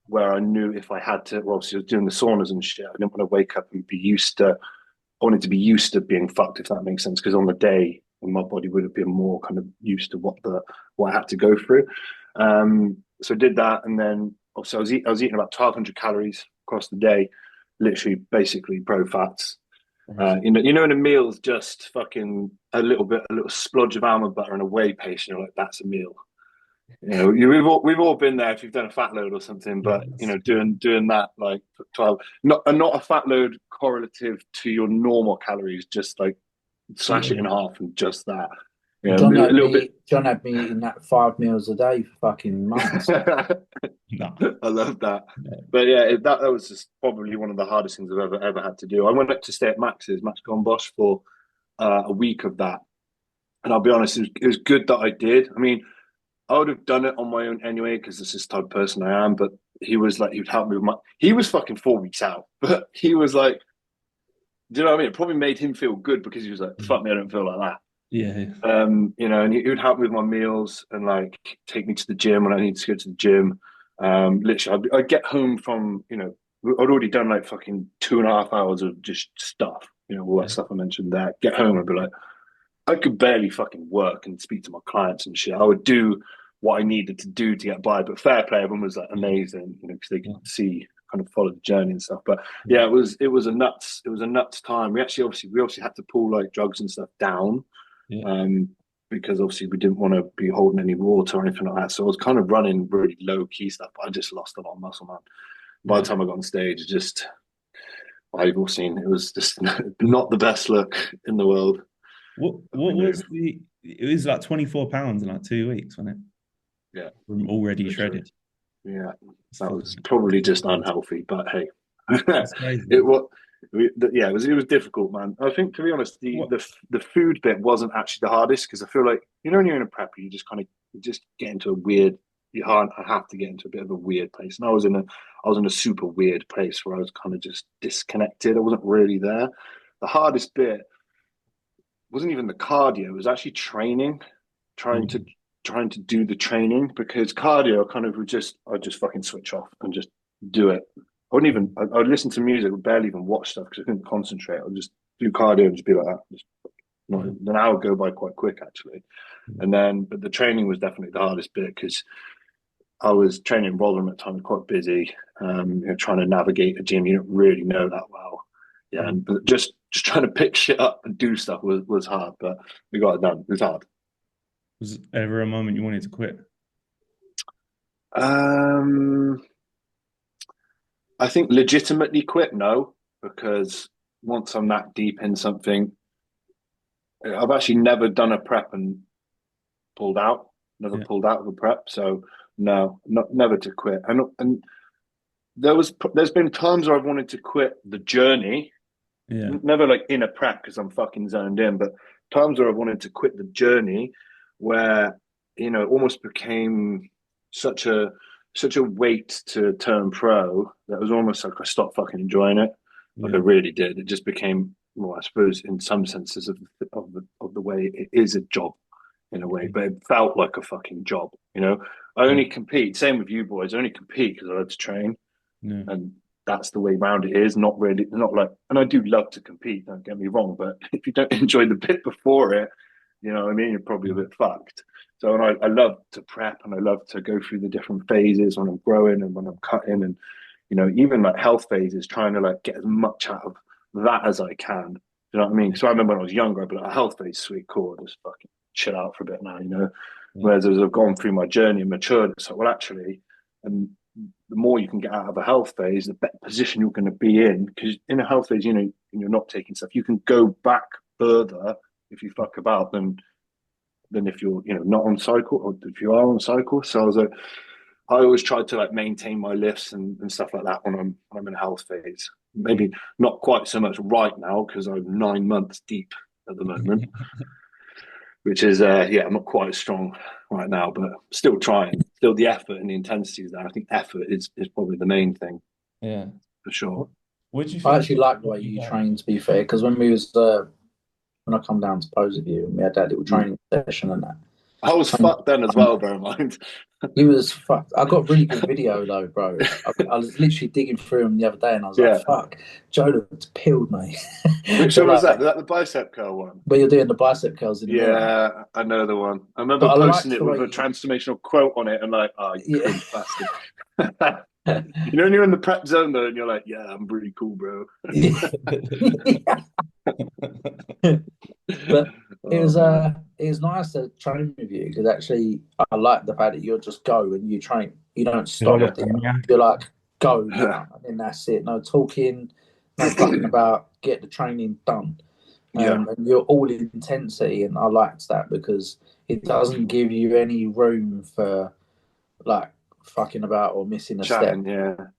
Speaker 2: where I knew if I had to, well, obviously I was doing the saunas and shit. I didn't want to wake up and be used to. I wanted to be used to being fucked, if that makes sense. Because on the day, my body would have been more kind of used to what I had to go through. So I did that, and then also I was eating about 1,200 calories across the day, literally basically pro fats. In a meal's just fucking a little splodge of almond butter and a whey paste. You're like, that's a meal. We've all been there if you've done a fat load or something, but
Speaker 1: Yes.
Speaker 2: doing that like 12, not a fat load correlative to your normal calories, just like slash it in
Speaker 1: Yeah.
Speaker 2: half and just that. A
Speaker 3: John had
Speaker 2: little bit.
Speaker 3: me. John had me eating that 5 meals a day for fucking months.
Speaker 1: No.
Speaker 2: I love that.
Speaker 1: Yeah.
Speaker 2: But yeah, that was just probably one of the hardest things I've ever had to do. I went up to stay at Max Gonbosch for a week of that, and I'll be honest, it was good that I did. I mean, I would have done it on my own anyway because this is the type of person I am. But he was like, he would help me with my. He was fucking 4 weeks out, but he was like, do you know what I mean? It probably made him feel good because he was like, "Fuck me, I don't feel like that."
Speaker 1: Yeah.
Speaker 2: And he would help me with my meals and like take me to the gym when I need to go to the gym. Literally, I'd get home from I'd already done like fucking 2.5 hours of just stuff, all that
Speaker 1: Yeah.
Speaker 2: stuff I mentioned there. Get home and be like, I could barely fucking work and speak to my clients and shit. I would do what I needed to do to get by, but fair play, everyone was like amazing, you know, because they
Speaker 1: Yeah.
Speaker 2: could see kind of follow the journey and stuff. But
Speaker 1: Yeah.
Speaker 2: yeah, it was a nuts time. We obviously had to pull like drugs and stuff down,
Speaker 1: Yeah.
Speaker 2: because obviously we didn't want to be holding any water or anything like that. So I was kind of running really low key stuff, but I just lost a lot of muscle, man. By the time I got on stage, it just I've all seen it was just not the best look in the world.
Speaker 1: What was the? It was like 24 pounds in like 2 weeks, wasn't it?
Speaker 2: Yeah,
Speaker 1: From already
Speaker 2: literally.
Speaker 1: shredded.
Speaker 2: Yeah, that was probably just unhealthy, but hey,
Speaker 1: That's crazy.
Speaker 2: it was. Yeah, it was difficult, man. I think, to be honest, the food bit wasn't actually the hardest, because I feel like, you know, when you're in a prep, you just get into a weird. I have to get into a bit of a weird place, and I was in a super weird place where I was kind of just disconnected. I wasn't really there. The hardest bit wasn't even the cardio; it was actually training, trying to trying to do the training, because cardio kind of I'd just fucking switch off and just do it. I would listen to music, would barely even watch stuff because I couldn't concentrate. I'd just do cardio and just be like that. An hour would go by quite quick, actually. But the training was definitely the hardest bit, because I was training in Rotherham at the time, quite busy, trying to navigate a gym you don't really know that well. Yeah, and just trying to pick shit up and do stuff was hard, but we got it done. It was hard.
Speaker 1: Was ever a moment you wanted to quit?
Speaker 2: I think legitimately quit, no, because once I'm that deep in something, I've actually never done a prep and pulled out, never pulled out of a prep. So no, never to quit. And there's been times where I've wanted to quit the journey, never like in a prep because I'm fucking zoned in, but times where I've wanted to quit the journey where, you know, it almost became such a weight to turn pro that it was almost like I stopped fucking enjoying it. Like I really did. It just became, well, I suppose in some senses of the way it is a job in a way, but it felt like a fucking job. You know, I only compete. Same with you boys. I only compete because I like to train, and that's the way round it is. Not really, not like. And I do love to compete. Don't get me wrong, but if you don't enjoy the bit before it, you know what I mean, you're probably a bit fucked. So, and I love to prep, and I love to go through the different phases when I'm growing and when I'm cutting, and you know, even like health phases, trying to like get as much out of that as I can. You know what I mean? So I remember when I was younger, I'd be like, a health phase, sweet, cool, just fucking chill out for a bit now, you know. Whereas as I've gone through my journey and matured, it's like, well, actually, and the more you can get out of a health phase, the better position you're going to be in. Because in a health phase, you know, you're not taking stuff, you can go back further if you fuck about than if you're, you know, not on cycle, or if you are on cycle. So I was like, I always tried to like maintain my lifts and stuff like that when I'm in a health phase. Maybe not quite so much right now because I'm 9 months deep at the moment, which is I'm not quite as strong right now, but still trying. Still the effort and the intensity is there. I think effort is probably the main thing.
Speaker 1: Yeah,
Speaker 2: for sure.
Speaker 1: What do you
Speaker 3: I
Speaker 1: think?
Speaker 3: actually like the way you train, to be fair, because when I come down to pose with you, and we had that little training session and that.
Speaker 2: I was fucked then as well, bear in mind.
Speaker 3: He was fucked. I got really good video though, bro. I was literally digging through them the other day, and I was like, "Fuck, Joe looks peeled, mate."
Speaker 2: Which one was that? Was that the bicep curl one?
Speaker 3: But you're doing the bicep curls in the mirror.
Speaker 2: I know the one. I remember posting it with a transformational quote on it, and like, oh, you bastard. You know when you're in the prep zone though, and you're like, yeah, I'm pretty cool, bro.
Speaker 3: But it was nice to train with you, because actually I like the fact that you'll just go and you train. You don't stop. You're like, go now, and then that's it. No talking, no fucking about. Get the training done. And you're all intensity, and I liked that because it doesn't give you any room for like fucking about or missing a step.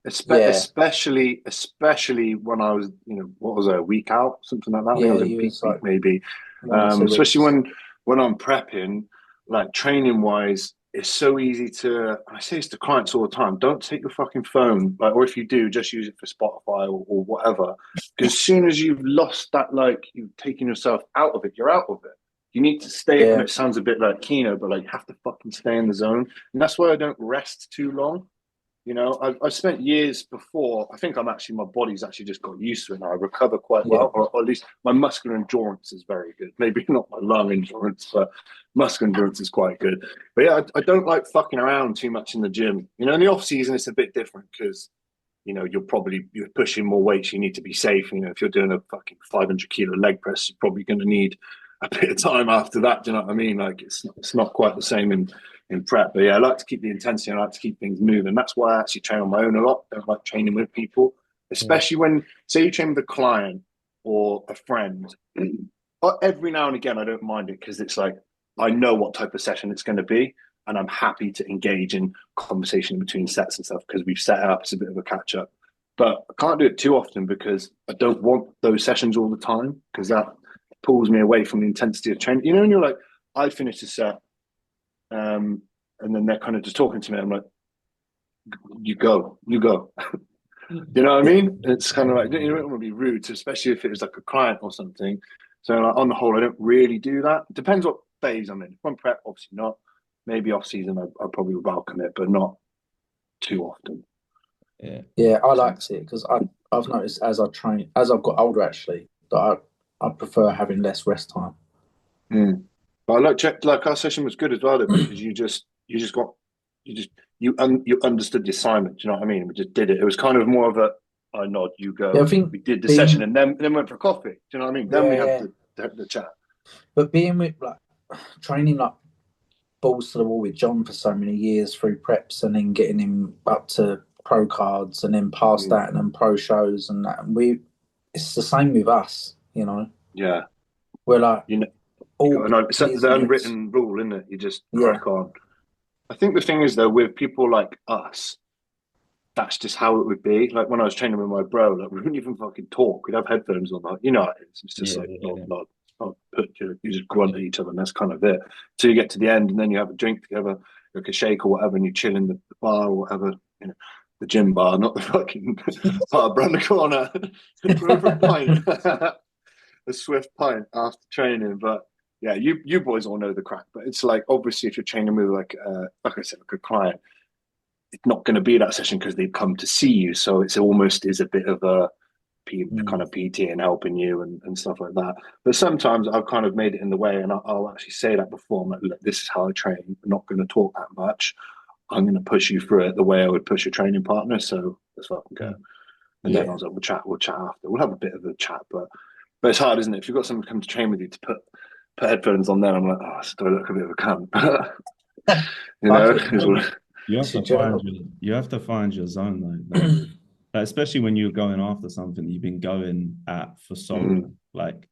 Speaker 2: Especially when I was, you know, what was it, a week out, something like that. I think it was a week maybe. Especially when I'm prepping, like training wise, it's so easy to. I say this to clients all the time: don't take your fucking phone, like, or if you do, just use it for Spotify or whatever. Because as soon as you've lost that, like you've taken yourself out of it, you're out of it. You need to stay, and it sounds a bit like Kino, but like you have to fucking stay in the zone. And that's why I don't rest too long. You know, I've spent years before. I think my body's actually just got used to it now. I recover quite well, or at least my muscular endurance is very good. Maybe not my lung endurance, but muscular endurance is quite good. But yeah, I don't like fucking around too much in the gym. You know, in the off season, it's a bit different because, you know, you're pushing more weights. You need to be safe. You know, if you're doing a fucking 500 kilo leg press, you're probably going to need a bit of time after that. Do you know what I mean? Like it's not quite the same in prep. But yeah, I like to keep the intensity. I like to keep things moving. That's why I actually train on my own a lot. I don't like training with people, especially when, say, you train with a client or a friend. Every now and again, I don't mind it because it's like I know what type of session it's going to be, and I'm happy to engage in conversation between sets and stuff because we've set it up as a bit of a catch up. But I can't do it too often because I don't want those sessions all the time because that pulls me away from the intensity of training. You know, and you're like, I finished a set, and then they're kind of just talking to me. I'm like, you go. You know what I mean? It's kind of like, you don't want to be rude, especially if it was like a client or something. So like, on the whole, I don't really do that. It depends what phase I'm in. If I'm prep, obviously not. Maybe off season, I probably welcome it, but not too often.
Speaker 3: Yeah, I like it because I've noticed as I've got older actually that I prefer having less rest time.
Speaker 2: But like our session was good as well though, because you understood the assignment. Do you know what I mean? We just did it. It was kind of more of a I nod, you go.
Speaker 3: Yeah, I think
Speaker 2: we did the session and then went for coffee. Do you know what I mean? Then we had the chat.
Speaker 3: But being with like training like balls to the wall with John for so many years through preps and then getting him up to pro cards and then past that and then pro shows and that, and it's the same with us, you know.
Speaker 2: Yeah,
Speaker 3: we're like,
Speaker 2: you know, it's the unwritten rule, isn't it? You just crack on. I think the thing is though, with people like us, that's just how it would be. Like when I was training with my bro, like we wouldn't even fucking talk. We'd have headphones on, like, you know, it's just nod. You just grunt at each other, and that's kind of it. So you get to the end, and then you have a drink together, like a shake or whatever, and you chill in the bar or whatever, you know, the gym bar, not the fucking bar around the corner. Go for a pint, a swift pint after training. But yeah, you boys all know the crack. But it's like obviously if you're training with like I said, like a client, it's not going to be that session because they've come to see you. So it's almost is a bit of a kind of PT and helping you and stuff like that. But sometimes I've kind of made it in the way, and I'll actually say that before. I'm like, look, this is how I train. I'm not going to talk that much. I'm going to push you through it the way I would push a training partner. So that's what I can go. And then I was like, we'll chat after. We'll have a bit of a chat, but it's hard, isn't it? If you've got someone to come to train with you to put headphones on, then I'm like, oh, do I look a bit of a cunt? You know.
Speaker 1: You have to find your zone though. Like, especially when you're going after something you've been going at for so long. Like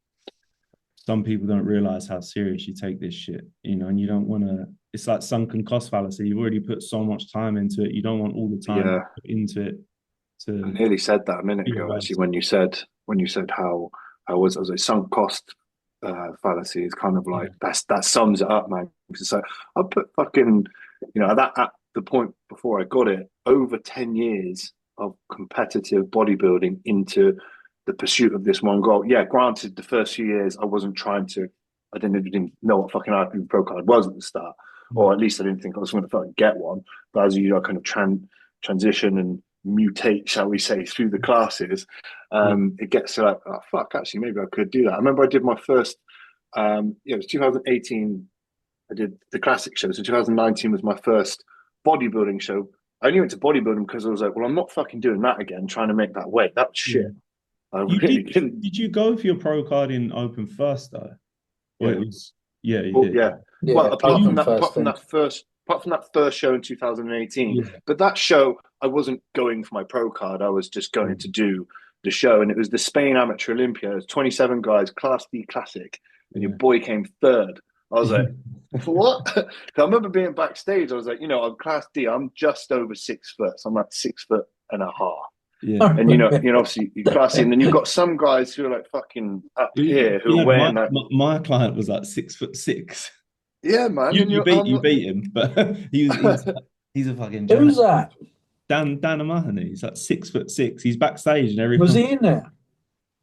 Speaker 1: some people don't realize how serious you take this shit, you know, and you don't want to. It's like sunken cost fallacy. You've already put so much time into it. You don't want all the time into it. I
Speaker 2: nearly said that a minute ago, actually, when you said how was a sunk cost fallacy is kind of like that sums it up, man. It's like I put fucking, you know, that at the point before I got it, over 10 years of competitive bodybuilding into the pursuit of this one goal. Yeah, granted, the first few years I didn't even know what fucking IFBB Pro card was at the start, or at least I didn't think I was going to fucking get one. But as you kind of transition and mutate, shall we say, through the classes, it gets to like, oh fuck, actually maybe I could do that. I remember I did my first, it was 2018. I did the classic show. So 2019 was my first bodybuilding show. I only went to bodybuilding because I was like, well, I'm not fucking doing that again, trying to make that weight. That was shit.
Speaker 1: Did you go for your pro card in open first though? Or it was you did.
Speaker 2: Yeah. Well, apart from that first show in 2018, but that show I wasn't going for my pro card. I was just going to do the show, and it was the Spain Amateur Olympia. It was 27 guys, Class D Classic, and your boy came third. I was like, for what? I remember being backstage. I was like, you know, I'm Class D. I'm just over 6 foot. So I'm like 6'1.5". Yeah. And you know, obviously you Class D, and then you've got some guys who are like fucking up here who are weighing like.
Speaker 1: My client was like 6'6".
Speaker 2: Yeah, man.
Speaker 1: You beat him, but he's a fucking.
Speaker 3: Who's that?
Speaker 1: Dan O'Mahony. He's like 6'6". He's backstage and everything.
Speaker 3: Was he in there?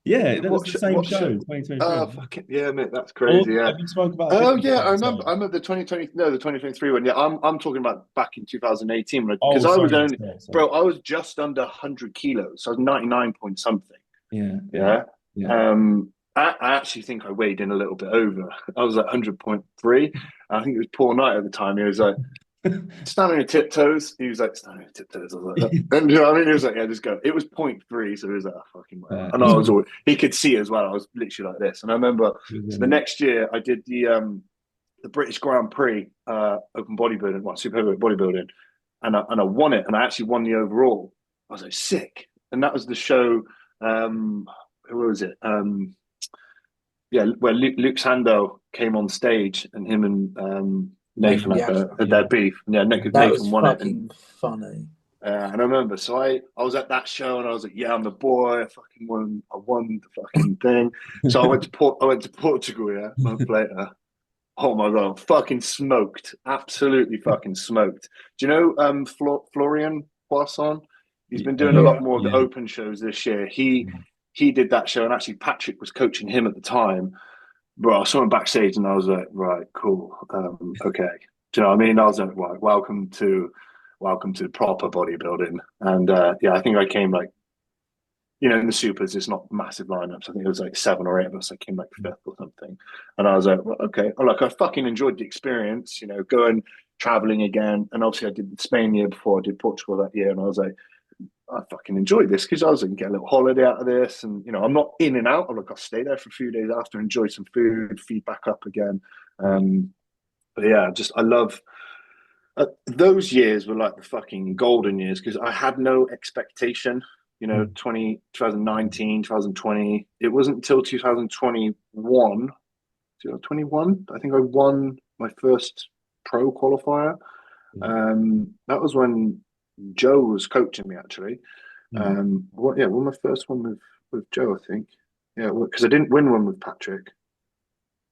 Speaker 1: Yeah, that was the same
Speaker 2: What
Speaker 1: show,
Speaker 2: show?
Speaker 1: 2023.
Speaker 2: Oh, fucking yeah, mate, that's
Speaker 1: Or
Speaker 2: crazy. Yeah.
Speaker 1: have you spoke about a
Speaker 2: Oh
Speaker 1: different
Speaker 2: yeah,
Speaker 1: show? Sorry.
Speaker 2: I remember the 2020, no, the 2023 one. Yeah, I'm talking about back in 2018
Speaker 1: Oh,
Speaker 2: because I was
Speaker 1: sorry,
Speaker 2: only,
Speaker 1: sorry, sorry.
Speaker 2: bro, I was just under 100 kilos. So I was 99 point something.
Speaker 1: Yeah, yeah,
Speaker 2: Yeah.
Speaker 1: yeah.
Speaker 2: I actually think I weighed in a little bit over. I was like 100.3. I think it was poor night at the time. He was like, standing on tiptoes. He was like, standing on tiptoes. I was like, and you know what I mean? He was like, yeah, just go. It was 0.3, so he was like, oh, fucking whatever. And I was all, he could see as well. I was literally like this. And I remember, so the next year I did the British Grand Prix open bodybuilding, well, super heavyweight bodybuilding, and I won it, and I actually won the overall. I was like, sick. And that was the show. Who was it? Yeah, where Luke Sando came on stage, and him and Nathan
Speaker 3: Yeah,
Speaker 2: had their beef. Yeah,
Speaker 3: that was
Speaker 2: Nathan won it,
Speaker 3: fucking funny.
Speaker 2: and I remember. So I was at that show, and I was like, "Yeah, I'm the boy. I won the fucking thing." So I went to Portugal. Yeah, a month later. Oh my god, fucking smoked, absolutely fucking smoked. Do you know Florian Poisson? He's been doing a lot more of the open shows this year. He did that show, and actually Patrick was coaching him at the time. Bro, I saw him backstage, and I was like, right, cool, okay. Do you know what I mean? I was like, right, welcome to proper bodybuilding. And yeah, I think I came like, you know, in the supers, it's not massive lineups. I think it was like 7 or 8 of us. I came like fifth or something. And I was like, well, okay. I fucking enjoyed the experience, you know, going traveling again. And obviously I did the Spain year before I did Portugal that year. And I was like, I fucking enjoyed this because I was going to get a little holiday out of this. And, you know, I'm not in and out. I'm like, I'll stay there for a few days after, enjoy some food, feed back up again. But yeah, just, I love, those years were like the fucking golden years because I had no expectation. You know, 2019, 2020. It wasn't until 2021, I think I won my first pro qualifier. That was when Joe was coaching me actually. Won my first one with Joe, I think. Yeah, because I didn't win one with Patrick.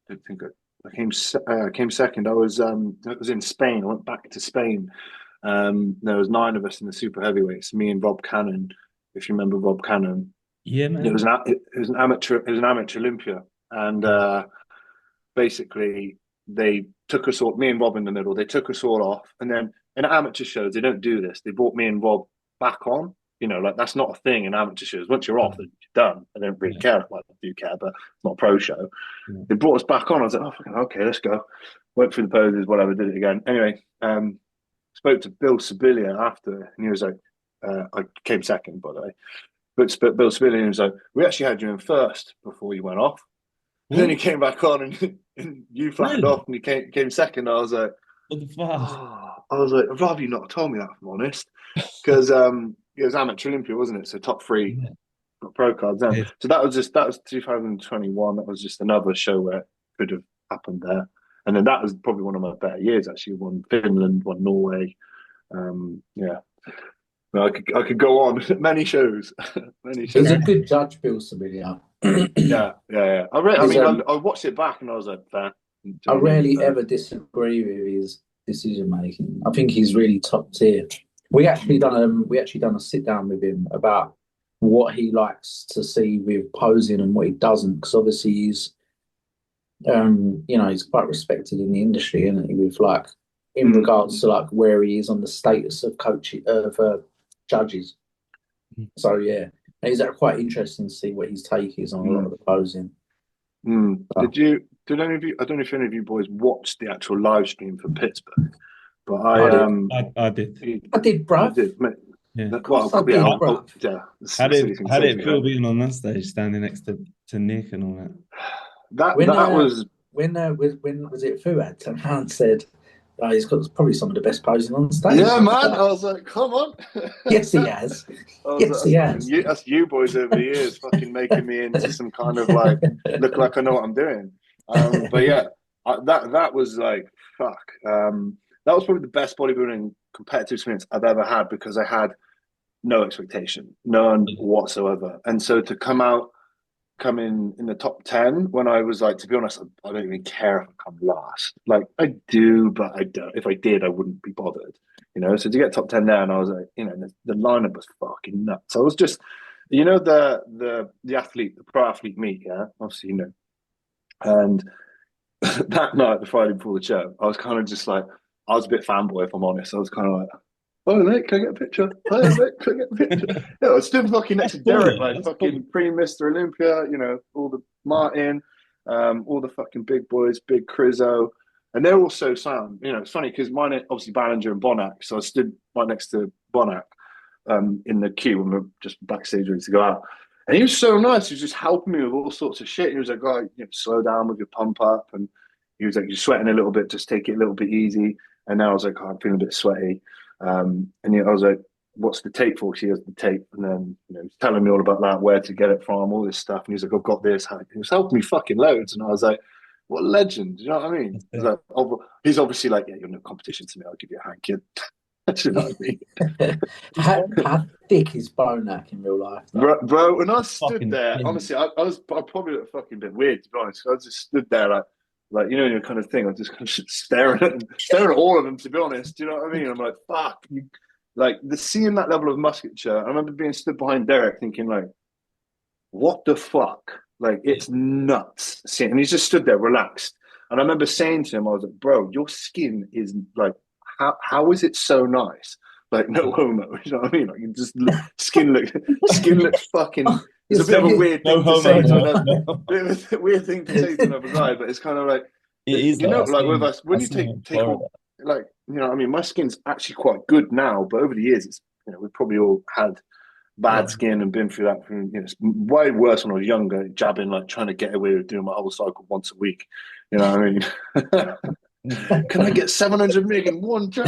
Speaker 2: I don't think I came second. I was in Spain. I went back to Spain. There was 9 of us in the super heavyweights. Me and Rob Cannon, if you remember Rob Cannon.
Speaker 1: Yeah, man.
Speaker 2: It was an amateur Olympia, and basically they took us all. Me and Rob in the middle. They took us all off, and then in amateur shows they don't do this. They brought me and Rob back on. You know, like that's not a thing in amateur shows. Once you're off, then you're done. I don't really care. Well, I do care, but it's not a pro show. They brought us back on. I was like, oh, okay, let's go. Went through the poses, whatever, did it again. Anyway, spoke to Bill Sibilia after, and he was like, I came second, by the way. But Bill Sibilia was like, we actually had you in first before you went off. And then he came back on, and you flattened off, and you came second. I was like,
Speaker 1: what the fuck?
Speaker 2: Oh, I was like, I'd rather you not told me that, if I'm honest, because it was amateur Olympia, wasn't it? So top 3 got pro cards then. So that was 2021. That was just another show where it could have happened there. And then that was probably one of my better years. Actually, won Finland, won Norway. Yeah, I could go on many shows.
Speaker 3: He's a good judge, Bill Sibilia.
Speaker 2: Yeah. I watched it back and I was like, fair.
Speaker 3: I rarely ever disagree with his decision making. I think he's really top tier. We actually done a sit down with him about what he likes to see with posing and what he doesn't, because obviously he's he's quite respected in the industry, isn't he? With like in regards to like where he is on the status of judges. So yeah, it's quite interesting to see what his take is on a lot of the posing.
Speaker 2: Did any of you? I don't know if any of you boys watched the actual live stream for Pittsburgh, but I
Speaker 1: did.
Speaker 3: I did, bro.
Speaker 1: Yeah. How did it feel being on that stage, standing next to Nick and all that?
Speaker 3: When was it Fuad turned around and said, he's got probably some of the best posing on stage.
Speaker 2: Yeah, man. I was like, come on.
Speaker 3: Yes, he has. Yes, he has.
Speaker 2: That's you boys over the years fucking making me into some kind of like, look like I know what I'm doing. But yeah, that was like, fuck. That was probably the best bodybuilding competitive experience I've ever had because I had no expectation, none whatsoever. And so to come in the top 10 when I was like, to be honest, I don't even care if I come last. Like I do, but I don't. If I did, I wouldn't be bothered. You know, so to get top 10 there, and I was like, you know, the lineup was fucking nuts. I was just, You know the athlete, the pro athlete meet, yeah. Obviously, you know. And that night, the Friday before the show, I was kind of just like, I was a bit fanboy, if I'm honest. I was kind of like, oh, mate, can I get a picture? Oh, mate, can I get a picture? Yeah, I was stood fucking next to
Speaker 1: That's cool,
Speaker 2: Derek,
Speaker 1: yeah.
Speaker 2: like
Speaker 1: That's
Speaker 2: fucking
Speaker 1: cool.
Speaker 2: pre-Mr. Olympia, you know, all the Martin, all the fucking big boys, big Crizzo. And they're all so sound. You know, it's funny because mine are obviously Ballinger and Bonac. So I stood right next to Bonac in the queue when we were just backstage ready to go out. And he was so nice. He was just helping me with all sorts of shit. He was like, oh, you know, slow down with your pump up. And he was like, you're sweating a little bit, just take it a little bit easy. And then I was like, oh, I'm feeling a bit sweaty. And I was like, what's the tape for? He has the tape. And then, you know, he's telling me all about that, where to get it from, all this stuff. And he's like, I've got this. He was helping me fucking loads. And I was like, what a legend. You know what I mean? He's like, he's obviously like, yeah, you're no competition to me. I'll give you a hand, kid. Do you know what I mean?
Speaker 3: How thick is Bonac in real life, though?
Speaker 2: Bro, when I stood
Speaker 1: Fucking
Speaker 2: there,
Speaker 1: thing.
Speaker 2: honestly, I probably looked fucking bit weird, to be honest. I just stood there like you know, your kind of thing. I was just kind of staring at all of them, to be honest. Do you know what I mean? I'm like, fuck. Like, seeing that level of musculature, I remember being stood behind Derek thinking, like, what the fuck? Like, it's nuts. And he's just stood there relaxed. And I remember saying to him, I was like, bro, your skin is like, how is it so nice? Like, no homo, you know what I mean? Like, you just skin looks fucking. It's a bit of a weird
Speaker 1: No
Speaker 2: thing to
Speaker 1: homo
Speaker 2: say to
Speaker 1: more.
Speaker 2: another,
Speaker 1: No.
Speaker 2: bit of a weird thing to say to another guy, but it's kind of like,
Speaker 1: It is
Speaker 2: you
Speaker 1: though.
Speaker 2: know, like with us,
Speaker 1: I
Speaker 2: when you
Speaker 1: seen him in
Speaker 2: take
Speaker 1: Florida.
Speaker 2: all, like, you know, I mean, my skin's actually quite good now, but over the years, it's, you know, we've probably all had
Speaker 1: Yeah.
Speaker 2: bad skin and been through that. From, you know, it's way worse when I was younger, jabbing, like trying to get away with doing my whole cycle once a week. You know what I mean? Can I get 700 meg in one jab?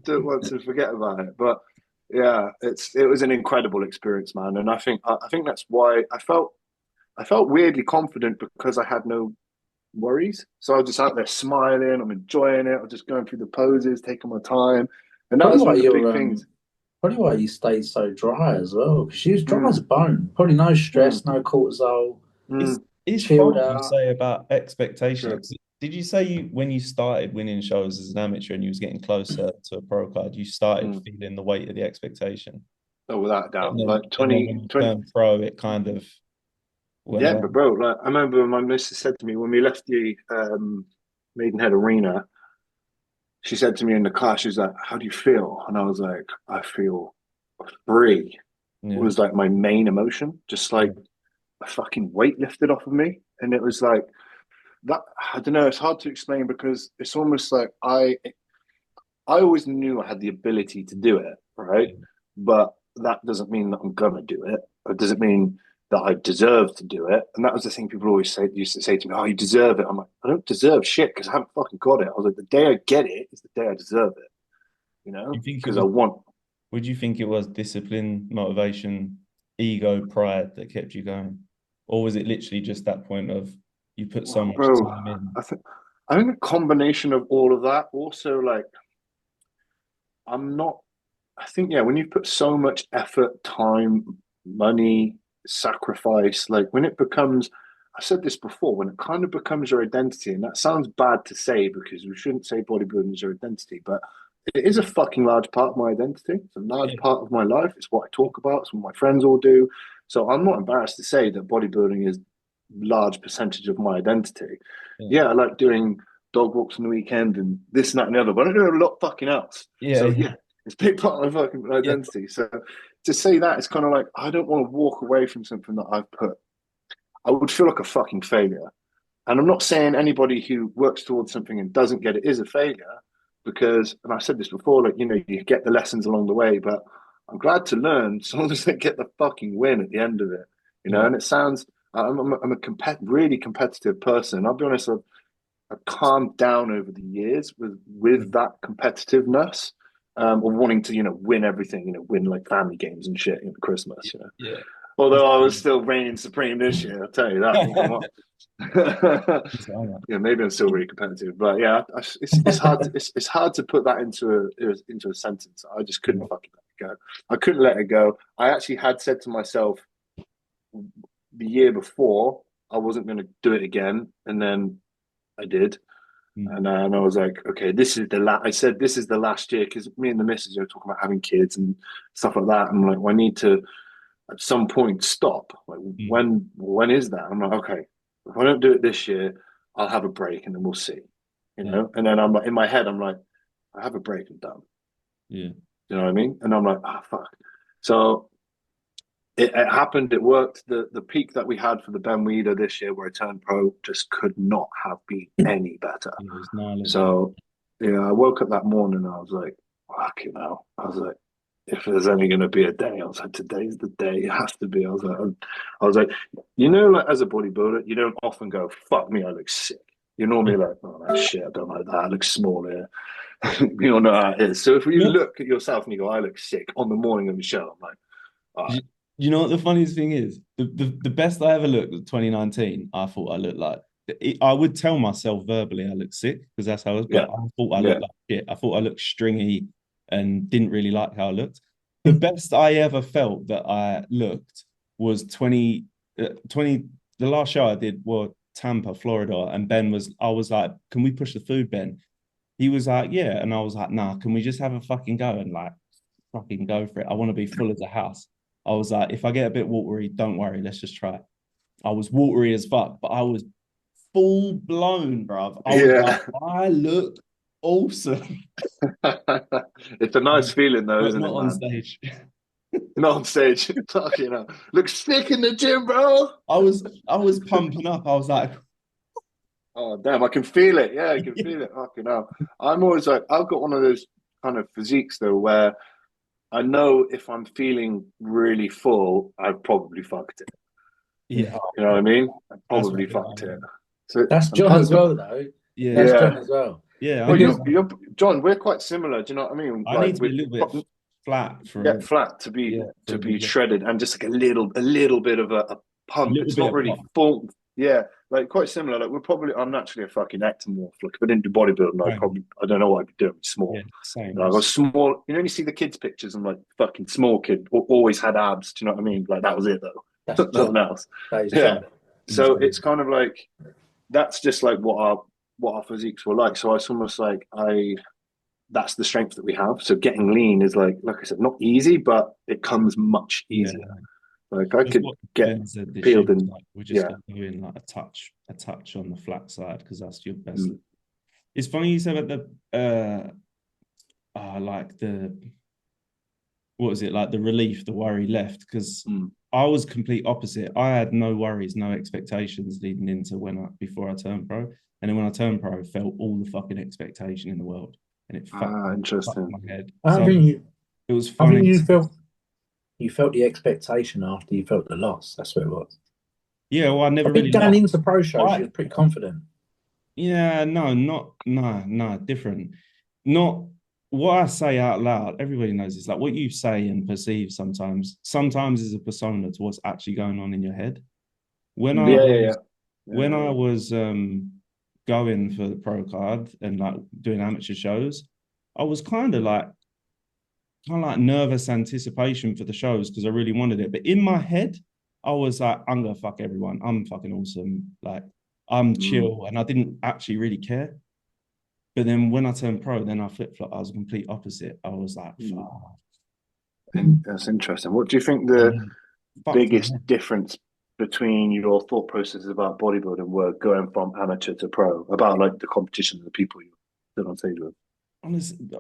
Speaker 2: Don't want to forget about it. But yeah, it was an incredible experience, man. And I think that's why I felt weirdly confident because I had no worries. So I was just out there smiling, I'm enjoying it, I'm just going through the poses, taking my time. And that
Speaker 3: Probably
Speaker 2: was
Speaker 3: why
Speaker 2: one of the big
Speaker 3: you're
Speaker 2: things.
Speaker 3: probably why you stayed so dry as well, because she was dry as a
Speaker 2: Mm,
Speaker 3: bone. Probably no
Speaker 2: mm,
Speaker 3: stress, no cortisol,
Speaker 1: It's
Speaker 2: mm,
Speaker 1: it's
Speaker 3: chilled
Speaker 1: funny you
Speaker 3: out.
Speaker 1: say about expectation.
Speaker 2: true.
Speaker 1: Did you say you when you started winning shows as an amateur and you was getting closer to a pro card, you started
Speaker 2: Mm.
Speaker 1: feeling the weight of the expectation?
Speaker 2: Oh, without a
Speaker 1: And
Speaker 2: doubt.
Speaker 1: then
Speaker 2: Like
Speaker 1: and then
Speaker 2: 20,
Speaker 1: when you
Speaker 2: 20.
Speaker 1: turned pro, it kind of went
Speaker 2: Yeah,
Speaker 1: away.
Speaker 2: but bro, like I remember my missus said to me when we left the Maidenhead Arena, she said to me in the car, she's like, how do you feel? And I was like, I feel free.
Speaker 1: Yeah.
Speaker 2: Was like my main emotion, just like
Speaker 1: Yeah.
Speaker 2: a fucking weight lifted off of me. And it was like that, I don't know, it's hard to explain because it's almost like I always knew I had the ability to do it, right? But that doesn't mean that I'm gonna do it. It doesn't mean that I deserve to do it. And that was the thing people always used to say to me, "Oh, you deserve it." I'm like, I don't deserve shit because I haven't fucking got it. I was like, the day I get it is the day I deserve it, you
Speaker 1: You
Speaker 2: know,
Speaker 1: think it
Speaker 2: because I
Speaker 1: was,
Speaker 2: want.
Speaker 1: would you think it was discipline, motivation, ego, pride that kept you going? Or was it literally just that point of you put so
Speaker 2: Well,
Speaker 1: much
Speaker 2: bro,
Speaker 1: time in?
Speaker 2: I think a combination of all of that. Also, like, I'm not. I think yeah, when you put so much effort, time, money, sacrifice, like when it becomes, I said this before, when it kind of becomes your identity, and that sounds bad to say because we shouldn't say bodybuilding is your identity, but it is a fucking large part of my identity. It's a large
Speaker 1: Yeah.
Speaker 2: part of my life. It's what I talk about. It's what my friends all do. So I'm not embarrassed to say that bodybuilding is a large percentage of my identity.
Speaker 1: Yeah.
Speaker 2: Yeah, I like doing dog walks on the weekend and this and that and the other, but I don't do a lot fucking else.
Speaker 1: Yeah.
Speaker 2: So
Speaker 1: Yeah.
Speaker 2: yeah, it's a big part of my fucking
Speaker 1: Yeah.
Speaker 2: identity. So to say that, it's kind of like I don't want to walk away from something that I've put. I would feel like a fucking failure. And I'm not saying anybody who works towards something and doesn't get it is a failure, because, and I said this before, like, you know, you get the lessons along the way, but I'm glad to learn so long as they get the fucking win at the end of it, you know.
Speaker 1: Yeah.
Speaker 2: And it sounds, I'm a really competitive person. I'll be honest, I've calmed down over the years with that competitiveness, of wanting to, you know, win everything, you know, win like family games and shit, you know, Christmas, you know.
Speaker 1: Yeah. It's,
Speaker 2: Although I was still reigning supreme this year, I'll tell you that. Come on. Yeah, maybe I'm still really competitive, but yeah, it's hard. It's hard to put that into a sentence. I just couldn't fucking let it go. I couldn't let it go. I actually had said to myself the year before I wasn't going to do it again, and then I did. And I was like, okay, this is the last. I said this is the last year because me and the missus are talking about having kids and stuff like that. I'm like, well, I need to at some point stop. Like, when is that? I'm like, okay, if I don't do it this year, I'll have a break and then we'll see. You know. And then I'm like, in my head, I'm like, I have a break and done.
Speaker 1: Yeah.
Speaker 2: You know what I mean? And I'm like, ah, fuck. So it happened. It worked. The peak that we had for the Ben Weeder this year, where I turned pro, just could not have been any better. So yeah, I woke up that morning and I was like, fuck you know. I was like, if there's only going to be a day, I was like, today's the day. It has to be. I was like, you know, like as a bodybuilder, you don't often go, fuck me, I look sick. You're normally like, oh no, shit, I don't like that. I look small here. You don't know how it is. So if you look at yourself and you go, I look sick on the morning of the show, I'm like, all right.
Speaker 1: You know what the funniest thing is? The best I ever looked was 2019. I thought I looked like I would tell myself verbally I look sick because that's how I was, but I thought I looked like shit. I thought I looked stringy and didn't really like how I looked. The best I ever felt that I looked was 20. The last show I did was Tampa, Florida, and I was like, can we push the food, Ben? He was like, yeah. And I was like, nah, can we just have a fucking go and like fucking go for it? I want to be full as a house. I was like, if I get a bit watery, don't worry, let's just try it. I was watery as fuck, but I was full blown, bruv. I was like, I look awesome.
Speaker 2: It's a nice feeling though, isn't it,
Speaker 1: man?
Speaker 2: On stage. Not on stage. You know, look sick in the gym, bro.
Speaker 1: I was pumping up. I was like,
Speaker 2: oh damn, I can feel it. Yeah, I can feel it. Fucking hell. I'm always like, I've got one of those kind of physiques though, where I know if I'm feeling really full, I've probably fucked it.
Speaker 1: Yeah.
Speaker 2: You know what I mean? I probably fucked it.
Speaker 3: So that's John as well, though.
Speaker 1: Yeah.
Speaker 3: That's John as well.
Speaker 1: Yeah.
Speaker 2: Well, you're John, we're quite similar. Do you know what I mean?
Speaker 1: I need to be a little bit flat for
Speaker 2: flat to be shredded and just like a little bit of a pump. It's not really full. Yeah, like quite similar. Like I'm naturally a fucking ectomorph. Like if I didn't do bodybuilding, I don't know what I'd be doing. Small.
Speaker 1: Yeah, same.
Speaker 2: You know, I was small. You know, you see the kids' pictures. I'm like fucking small kid. Always had abs. Do you know what I mean? Like that was it though.
Speaker 3: That's
Speaker 2: nothing else.
Speaker 3: John.
Speaker 2: So it's kind of like that's just like what our physiques were like. So it's almost like that's the strength that we have. So getting lean is like I said, not easy, but it comes much easier. Yeah. Like I could get peeled and
Speaker 1: like, we're just doing like a touch on the flat side because that's your best. It's funny you said about the like the what was it like the relief, the worry left because I was complete opposite. I had no worries, no expectations leading into before I turned pro, and then when I turned pro, I felt all the fucking expectation in the world, and it fucked my head. It was funny.
Speaker 3: I think you felt the expectation after you felt the loss. That's what it was.
Speaker 1: Yeah, well, I never
Speaker 3: really going into pro shows. You're pretty confident.
Speaker 1: Yeah, no, different. Not what I say out loud. Everybody knows it's like what you say and perceive sometimes is a persona to what's actually going on in your head. When I was going for the pro card and like doing amateur shows, I was kind of like nervous anticipation for the shows because I really wanted it. But in my head, I was like, I'm gonna fuck everyone. I'm fucking awesome. Like I'm chill, and I didn't actually really care. But then when I turned pro, then I flip-flop. I was the complete opposite. I was like, fuck.
Speaker 2: That's interesting. What do you think the biggest difference between your thought processes about bodybuilding were going from amateur to pro, about like the competition and the people you stood on stage with?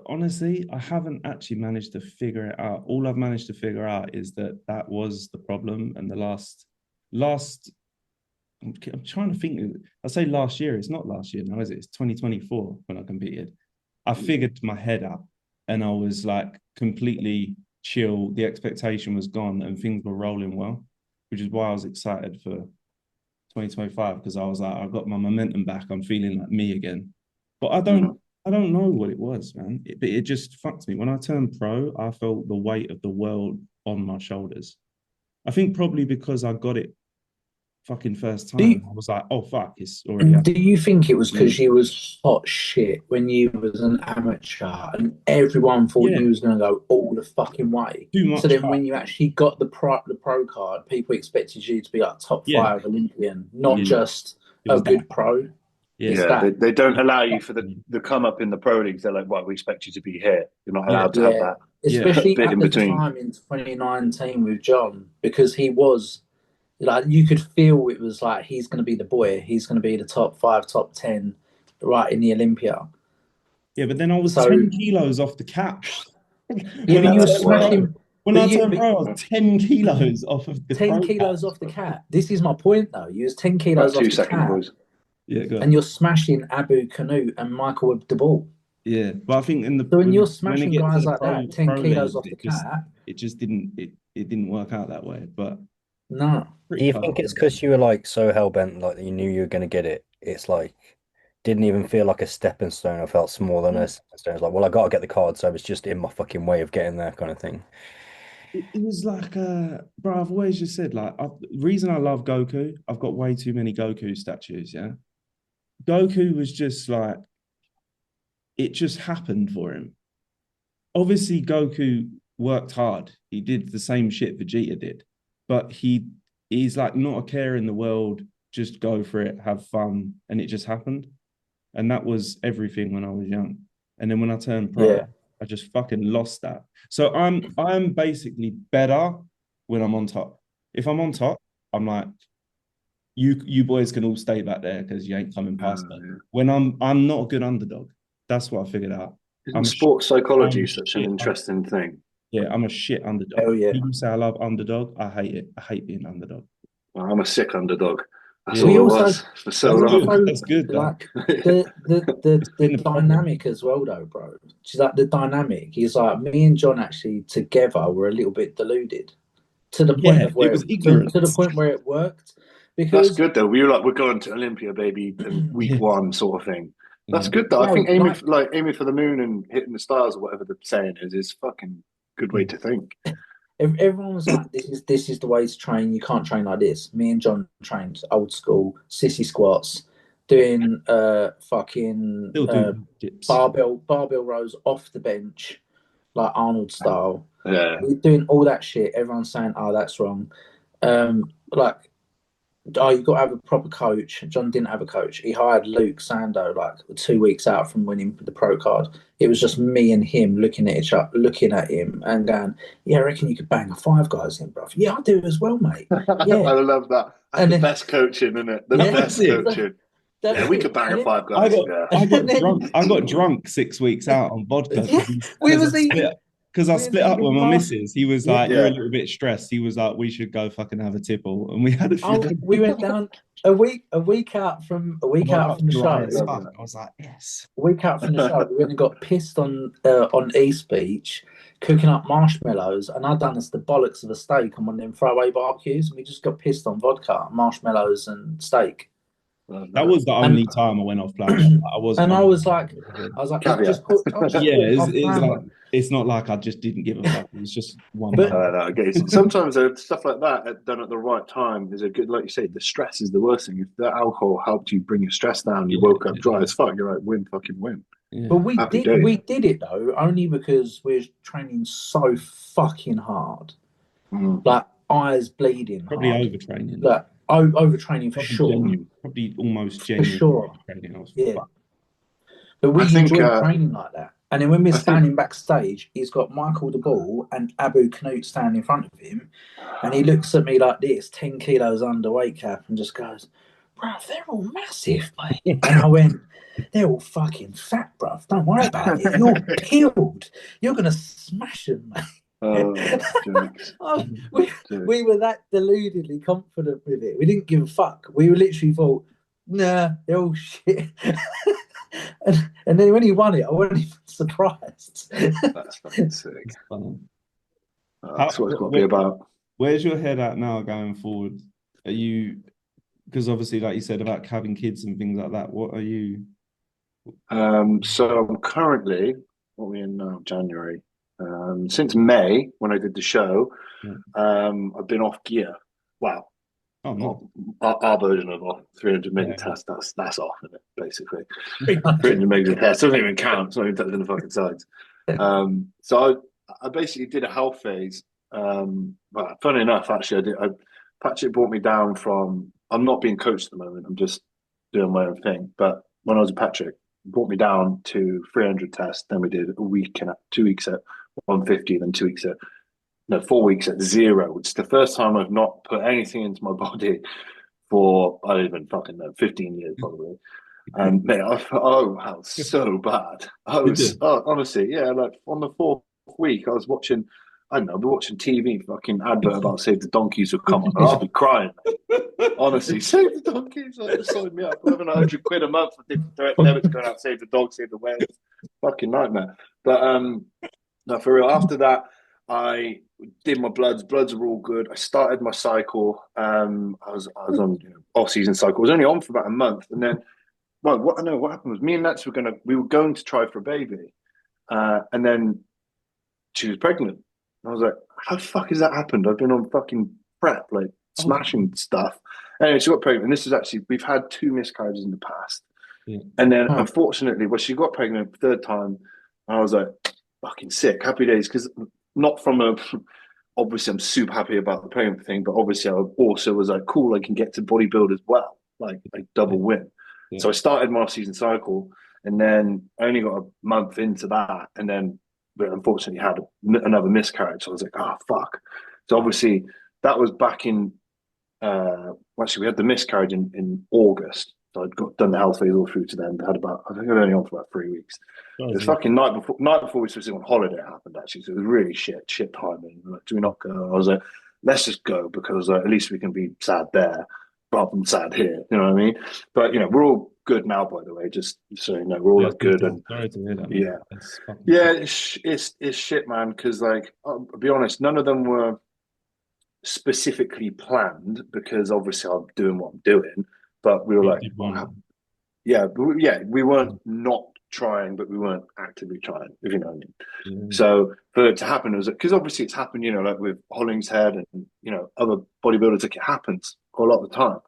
Speaker 1: Honestly, I haven't actually managed to figure it out. All I've managed to figure out is that was the problem. And the last, I'm trying to think. I say last year. It's not last year now, is it? It's 2024 when I competed. I figured my head out, and I was like completely chill. The expectation was gone, and things were rolling well, which is why I was excited for 2025 because I was like, I got my momentum back. I'm feeling like me again. But I don't know what it was, man. It just fucked me. When I turned pro, I felt the weight of the world on my shoulders. I think probably because I got it fucking first time. I was like, oh, fuck, it's already happened.
Speaker 3: Do you think it was because you was hot shit when you was an amateur and everyone thought you was going to go all the fucking way?
Speaker 1: Too much.
Speaker 3: So then when you actually got the pro card, people expected you to be like top 5 Olympian, not just a good pro.
Speaker 2: Yeah, they don't allow you for the come up in the pro leagues. They're like, well, we expect you to be here. You're not allowed to have that
Speaker 3: especially
Speaker 2: bit
Speaker 3: at
Speaker 2: in
Speaker 3: the
Speaker 2: between.
Speaker 3: time in 2019 with John, because he was like, you could feel it was like he's going to be the boy. He's going to be the top 5, top 10, right in the Olympia.
Speaker 1: Yeah, but then I was
Speaker 3: So
Speaker 1: 10 kilos off the cap.
Speaker 3: yeah, but you were
Speaker 2: Wow.
Speaker 3: smashing.
Speaker 1: When I turned pro, I was 10 kilos off of the
Speaker 3: 10
Speaker 1: pro
Speaker 3: kilos
Speaker 1: cap.
Speaker 3: off the cap. This is my point, though. You was 10 kilos
Speaker 2: About
Speaker 3: off
Speaker 2: 2
Speaker 3: the
Speaker 2: seconds,
Speaker 3: cap,
Speaker 2: boys.
Speaker 1: Yeah, go on.
Speaker 3: and you're smashing Abu Canute and Michael with the ball.
Speaker 1: Yeah, but I think
Speaker 3: So when you're
Speaker 1: when
Speaker 3: smashing
Speaker 1: it gets to
Speaker 3: guys
Speaker 1: the
Speaker 3: like that, 10
Speaker 1: pro
Speaker 3: kilos
Speaker 1: leagues,
Speaker 3: off the cap,
Speaker 1: it just didn't work out that way. But
Speaker 3: no.
Speaker 4: Do you think it's because you were like so hell bent, like that you knew you were going to get it? It's like didn't even feel like a stepping stone. I felt smaller than a stepping stone. It's like, well, I got to get the card, so it's just in my fucking way of getting there, kind of thing.
Speaker 1: it was like, bro, I've always just said, like, the reason I love Goku, I've got way too many Goku statues, yeah? Goku was just like, it just happened for him. Obviously, Goku worked hard. He did the same shit Vegeta did, but he's like not a care in the world, just go for it, have fun, and it just happened. And that was everything when I was young. And then when I turned pro, I just fucking lost that. So I'm basically better when I'm on top. If I'm on top, I'm like, you boys can all stay back there because you ain't coming past me.
Speaker 2: Yeah.
Speaker 1: When I'm not a good underdog. That's what I figured out.
Speaker 2: Isn't sports psychology such an
Speaker 1: shit,
Speaker 2: interesting thing?
Speaker 1: Yeah, I'm a shit underdog.
Speaker 3: Hell yeah.
Speaker 1: People say I love underdog. I hate it. I hate being underdog.
Speaker 2: Well, I'm a sick underdog. That's
Speaker 1: Yeah.
Speaker 2: all it was for so long.
Speaker 1: That's good.
Speaker 3: Like the dynamic as well, though, bro. She's like the dynamic is like me and John actually together were a little bit deluded to the point of where
Speaker 1: it was ignorant.
Speaker 3: to the point where it worked.
Speaker 2: That's
Speaker 3: Because
Speaker 2: good though. We were like, we're going to Olympia, baby, and week one sort of thing. That's good though. I
Speaker 3: Bro,
Speaker 2: think aiming for the moon and hitting the stars or whatever the saying is fucking good way to think.
Speaker 3: everyone was like, this is the way to train. You can't train like this. Me and John trained old school sissy squats, doing fucking barbell rows off the bench, like Arnold style.
Speaker 2: Yeah.
Speaker 3: We're doing all that shit. Everyone's saying, "Oh, that's wrong." Like, oh, you got to have a proper coach. John didn't have a coach. He hired Luke Sando like 2 weeks out from winning the pro card. It was just me and him looking at him and going, "Yeah, I reckon you could bang 5 guys in, bro." Yeah, I do as well, mate. Yeah,
Speaker 2: I love that. That's the best coaching, isn't it? The best coaching. Yeah, we could bang 5 guys.
Speaker 1: I got drunk 6 weeks out on vodka because I split up with my missus. He was like, "You're a little bit stressed." He was like, "We should go fucking have a tipple," and we had a few.
Speaker 3: We went down a week out from the show.
Speaker 1: I was like, "Yes."
Speaker 3: A week out from the show, we went and got pissed on East Beach, cooking up marshmallows, and I done us the bollocks of a steak on one of them throwaway barbecues, and we just got pissed on vodka, marshmallows, and steak.
Speaker 1: That was the only time I went off plan. I was like, it's not like I just didn't give a fuck. It was just one.
Speaker 2: Sometimes stuff like that done at the right time is a good. Like you say, the stress is the worst thing. If that alcohol helped you bring your stress down, you woke up dry as fuck. You're like, win.
Speaker 1: Yeah.
Speaker 3: But we did it though, only because we're training so fucking hard, like eyes bleeding,
Speaker 1: probably overtraining.
Speaker 3: Like overtraining for sure.
Speaker 1: Probably almost genuine.
Speaker 3: For sure.
Speaker 1: Yeah.
Speaker 3: But we enjoy training like that. And then when we're standing backstage, he's got Michael the Ball and Abu Canute standing in front of him. And he looks at me like this, 10 kilos underweight cap, and just goes, "Bruv, they're all massive, mate." And I went, "They're all fucking fat, bruv. Don't worry about it. You're peeled. You're going to smash them, mate." We were that deludedly confident with it. We didn't give a fuck. We were literally thought, "Nah, they're all shit." and then when he won it, I wasn't even surprised.
Speaker 2: That's fucking sick. That's what it's got to be about.
Speaker 1: Where's your head at now going forward? Are you, because obviously, like you said about having kids and things like that, what are you?
Speaker 2: So I'm currently, what are we in now? January. Since May, when I did the show, I've been off gear. Wow.
Speaker 1: Oh, no.
Speaker 2: Our version of off 300 meg test, that's off, isn't it? Basically. 300 meg of test doesn't even count. It's not even touching the fucking sides. So I basically did a health phase. But funny enough, actually, Patrick brought me down from, I'm not being coached at the moment. I'm just doing my own thing. But when I was a Patrick, brought me down to 300 tests. Then we did a week and 2 weeks at 150, then 2 weeks at, no, 4 weeks at zero, which is the first time I've not put anything into my body for, I don't even fucking know, 15 years probably. And mate, I was so bad. I was honestly, yeah, like on the 4th week, I was watching, I don't know, I'd be watching TV, fucking advert about Save the Donkeys would come on, and I'll be crying. Honestly, Save the Donkeys, like, sign me up. £1,100 a month for different direct debits going out, save the dog, save the whales. Fucking nightmare. But no, for real. After that, I did my bloods. Bloods were all good. I started my cycle. I was on off-season cycle. I was only on for about a month, and then, well, what happened was me and Nats we were going to try for a baby, and then she was pregnant. And I was like, how the fuck has that happened? I've been on fucking prep, like smashing stuff. Anyway, she got pregnant. And this is actually, we've had 2 miscarriages in the past. Yeah. And then unfortunately, she got pregnant the 3rd time. And I was like, fucking sick, happy days. Because not from obviously I'm super happy about the pregnant thing, but obviously I also was like, cool, I can get to bodybuild as well, like double win. Yeah. So I started my off-season cycle, and then I only got a month into that, and then unfortunately had another miscarriage. So I was like, oh, fuck. So obviously that was back in, actually we had the miscarriage in August. So I'd done the health phase all through to then. I think I was only on for about 3 weeks. It was fucking night before we were supposed to go on holiday, it happened actually. So it was really shit timing. Like, do we not go? I was like, let's just go, because at least we can be sad there rather than sad here. You know what I mean? But we're all good now, by the way. Just so you know, we're all good. And
Speaker 1: sorry to hear that.
Speaker 2: Yeah, it's shit, man. Because like, I'll be honest, none of them were specifically planned, because obviously I'm doing what I'm doing. But we were like, we weren't not trying, but we weren't actively trying, if you know what I mean. So for it to happen, it was because obviously it's happened, like with Hollingshead and other bodybuilders, like it happens a lot of the time.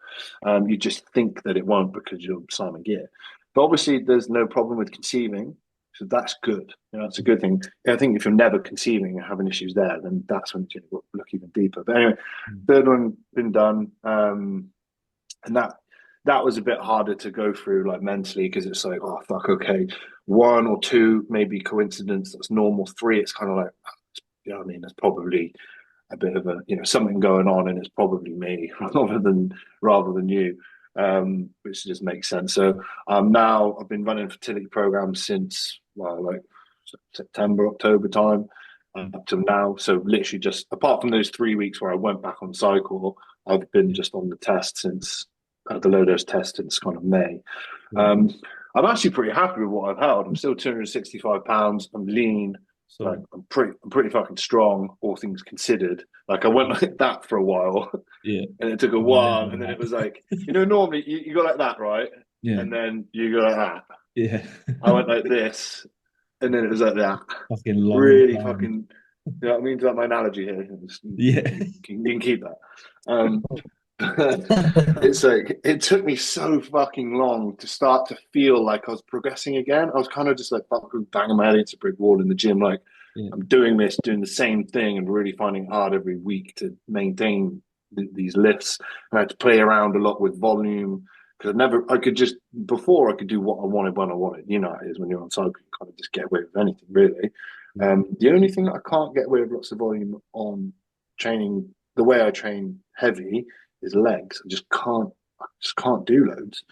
Speaker 2: You just think that it won't because you're Simon Gear, but obviously there's no problem with conceiving, so that's good. It's a good thing. I think if you're never conceiving and having issues there, then that's when you look even deeper. But anyway, 3rd one been done, and that was a bit harder to go through, like mentally, because it's like, oh fuck, okay, 1 or 2 maybe coincidence, that's normal. 3, it's kind of like, you know what I mean, there's probably a bit of a something going on, and it's probably me rather than you, which just makes sense. So now I've been running fertility programs since like September, October time, up till now. So literally just apart from those 3 weeks where I went back on cycle, I've been just on the test since the low dose test since kind of May. I'm actually pretty happy with what I've held. I'm still 265 pounds. I'm lean. So like, I'm pretty fucking strong, all things considered. Like I went like that for a while, and it took a while, and then it was like, normally you go like that, right? Yeah. And then you go like that. Yeah. I went like this, and then it was like that. Fucking long. Really time. Fucking. You know what I mean? Is that my analogy here? You can keep that. It's like it took me so fucking long to start to feel like I was progressing again. I was kind of just like fucking banging my head into a brick wall in the gym, like I'm doing the same thing, and really finding it hard every week to maintain these lifts. And I had to play around a lot with volume, because before I could do what I wanted when I wanted. You know how it is when you're on cycle, you kind of just get away with anything really. The only thing that I can't get away with lots of volume on training, the way I train heavy, is legs. I just can't do loads.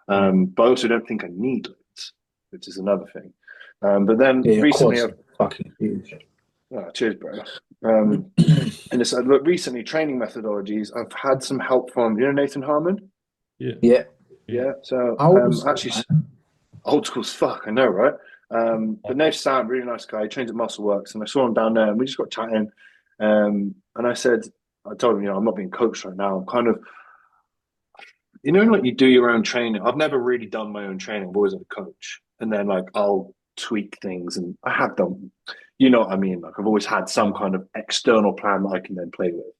Speaker 2: But I also don't think I need loads, which is another thing. But then recently, I've
Speaker 3: fucking huge.
Speaker 2: Oh, cheers, bro. And it's recently training methodologies. I've had some help from Nathan Harmon.
Speaker 3: Yeah.
Speaker 2: So actually, old school as fuck. I know, right? But Nate Sam, really nice guy. He trains at Muscleworks, and I saw him down there, and we just got chatting. And I told him, I'm not being coached right now. I'm kind of, like you do your own training. I've never really done my own training. I've always had a coach, and then like I'll tweak things, and I have done. You know what I mean? Like I've always had some kind of external plan that I can then play with.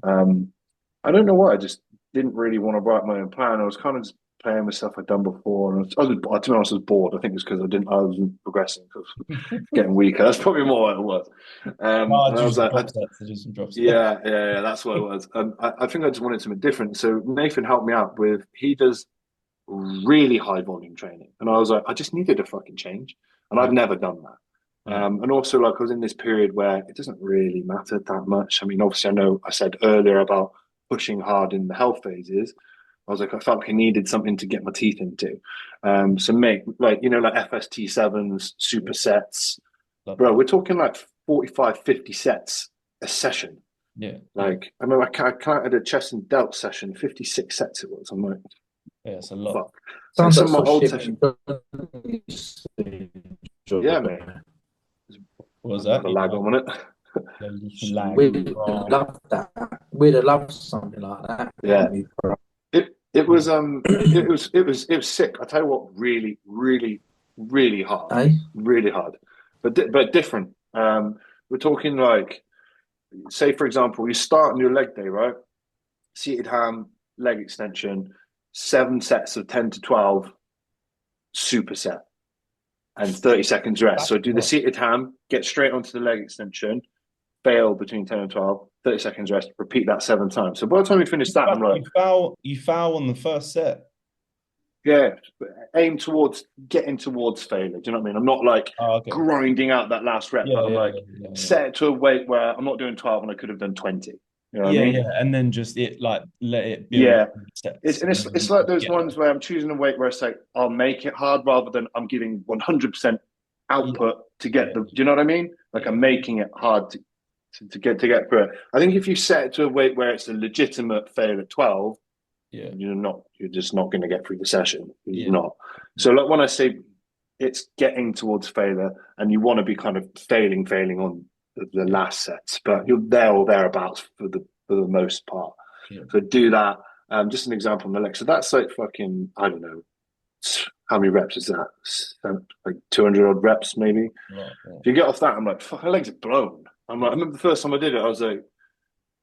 Speaker 2: I don't know why. I just didn't really want to write my own plan. I was kind of just playing with stuff I'd done before, and to be honest, I was bored. I think it's because I wasn't progressing, because getting weaker. That's probably more what it was. And I was like, yeah, that's what it was. I think I just wanted something different. So Nathan helped me out with. He does really high volume training. And I was like, I just needed a fucking change. And I've never done that. And also, like, I was in this period where it doesn't really matter that much. I mean, obviously, I know I said earlier about pushing hard in the health phases. I was like, I felt like I needed something to get my teeth into. So make like, you know, like FST7s, supersets. Bro, we're talking like 45, 50 sets a session.
Speaker 1: Yeah.
Speaker 2: Like, I remember I counted a chest and delt session, 56 sets it was. I'm like,
Speaker 1: yeah, it's a lot.
Speaker 2: fuck.
Speaker 3: Sounds
Speaker 2: some
Speaker 3: like
Speaker 2: of my old
Speaker 3: shit.
Speaker 2: Yeah, mate.
Speaker 1: What was that?
Speaker 2: A lag on it.
Speaker 3: We'd love that. We'd have loved something like that.
Speaker 2: Yeah. It was it was sick. I tell you what, really, really, really hard. Really hard. But different. We're talking like, say for example, you start on your leg day, right? Seated ham, leg extension, 7 sets of 10 to 12 superset and 30 seconds rest. So do the seated ham, get straight onto the leg extension, fail between 10 and 12, 30 seconds rest, repeat that 7 times. So by the time we finish that, I'm like,
Speaker 1: you foul on the first set.
Speaker 2: Yeah, aim towards getting towards failure. Do you know what I mean? I'm not like grinding out that last rep, but I'm like set it to a weight where I'm not doing 12 and I could have done 20. You know what I mean?
Speaker 1: Yeah, and then just let it build.
Speaker 2: Yeah, it's like those ones where I'm choosing a weight where it's like I'll make it hard rather than I'm giving 100% output to get the. Do you know what I mean? Like I'm making it hard to get through it. I think if you set it to a weight where it's a legitimate fail at 12, you're just not going to get through the session. You're not. So like when I say it's getting towards failure, and you want to be kind of failing on the last sets, but you're there or thereabouts for the most part. So do that. Just an example on the leg. So that's like fucking, I don't know, how many reps is that? Like 200 odd reps maybe. If you get off that, I'm like, fuck, my legs are blown. I remember the first time I did it, I was like,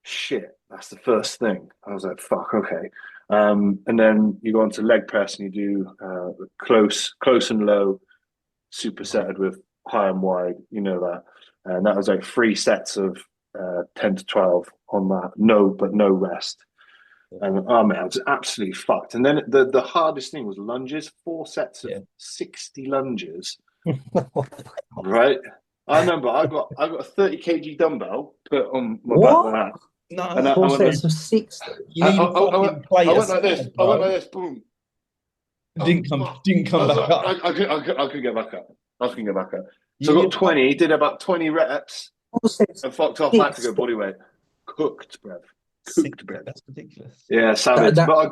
Speaker 2: shit, that's the first thing. I was like, fuck, okay. And then you go on to leg press and you do close and low, supersetted with high and wide, you know that. And that was like 3 sets of 10 to 12 on that, no rest. And oh man, I was absolutely fucked. And then the hardest thing was lunges, 4 sets of 60 lunges. Right? I remember I got a 30 kg dumbbell put on my back like that.
Speaker 3: No, and 4 sets of 60.
Speaker 2: I went like this. I went like this. Boom.
Speaker 1: Didn't come back up.
Speaker 2: I could get back up. I can get back up. So I got 20. Did about 20 reps. And fucked off. I had to go body weight. Cooked, bruv. Cooked, bruv.
Speaker 1: That's ridiculous.
Speaker 2: Yeah, savage. But I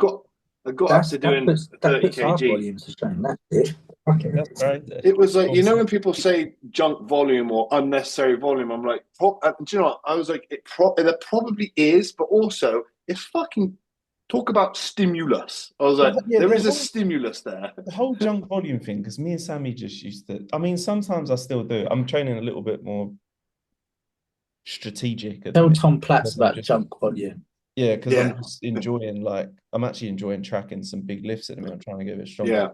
Speaker 2: got up to doing 30 kg.
Speaker 3: That's it. Okay.
Speaker 1: That's right.
Speaker 2: It was like, you know, when people say junk volume or unnecessary volume, I'm like, do you know what? I was like, it probably is, but also it's fucking talk about stimulus. I was like, there is a stimulus there.
Speaker 1: The whole junk volume thing, because me and Sammy just used to, I mean, sometimes I still do. I'm training a little bit more strategic.
Speaker 3: Tell Tom Platts about junk volume.
Speaker 1: Yeah, because I'm just enjoying, I'm actually enjoying tracking some big lifts at the minute. I'm trying to get a bit stronger.
Speaker 2: Yeah.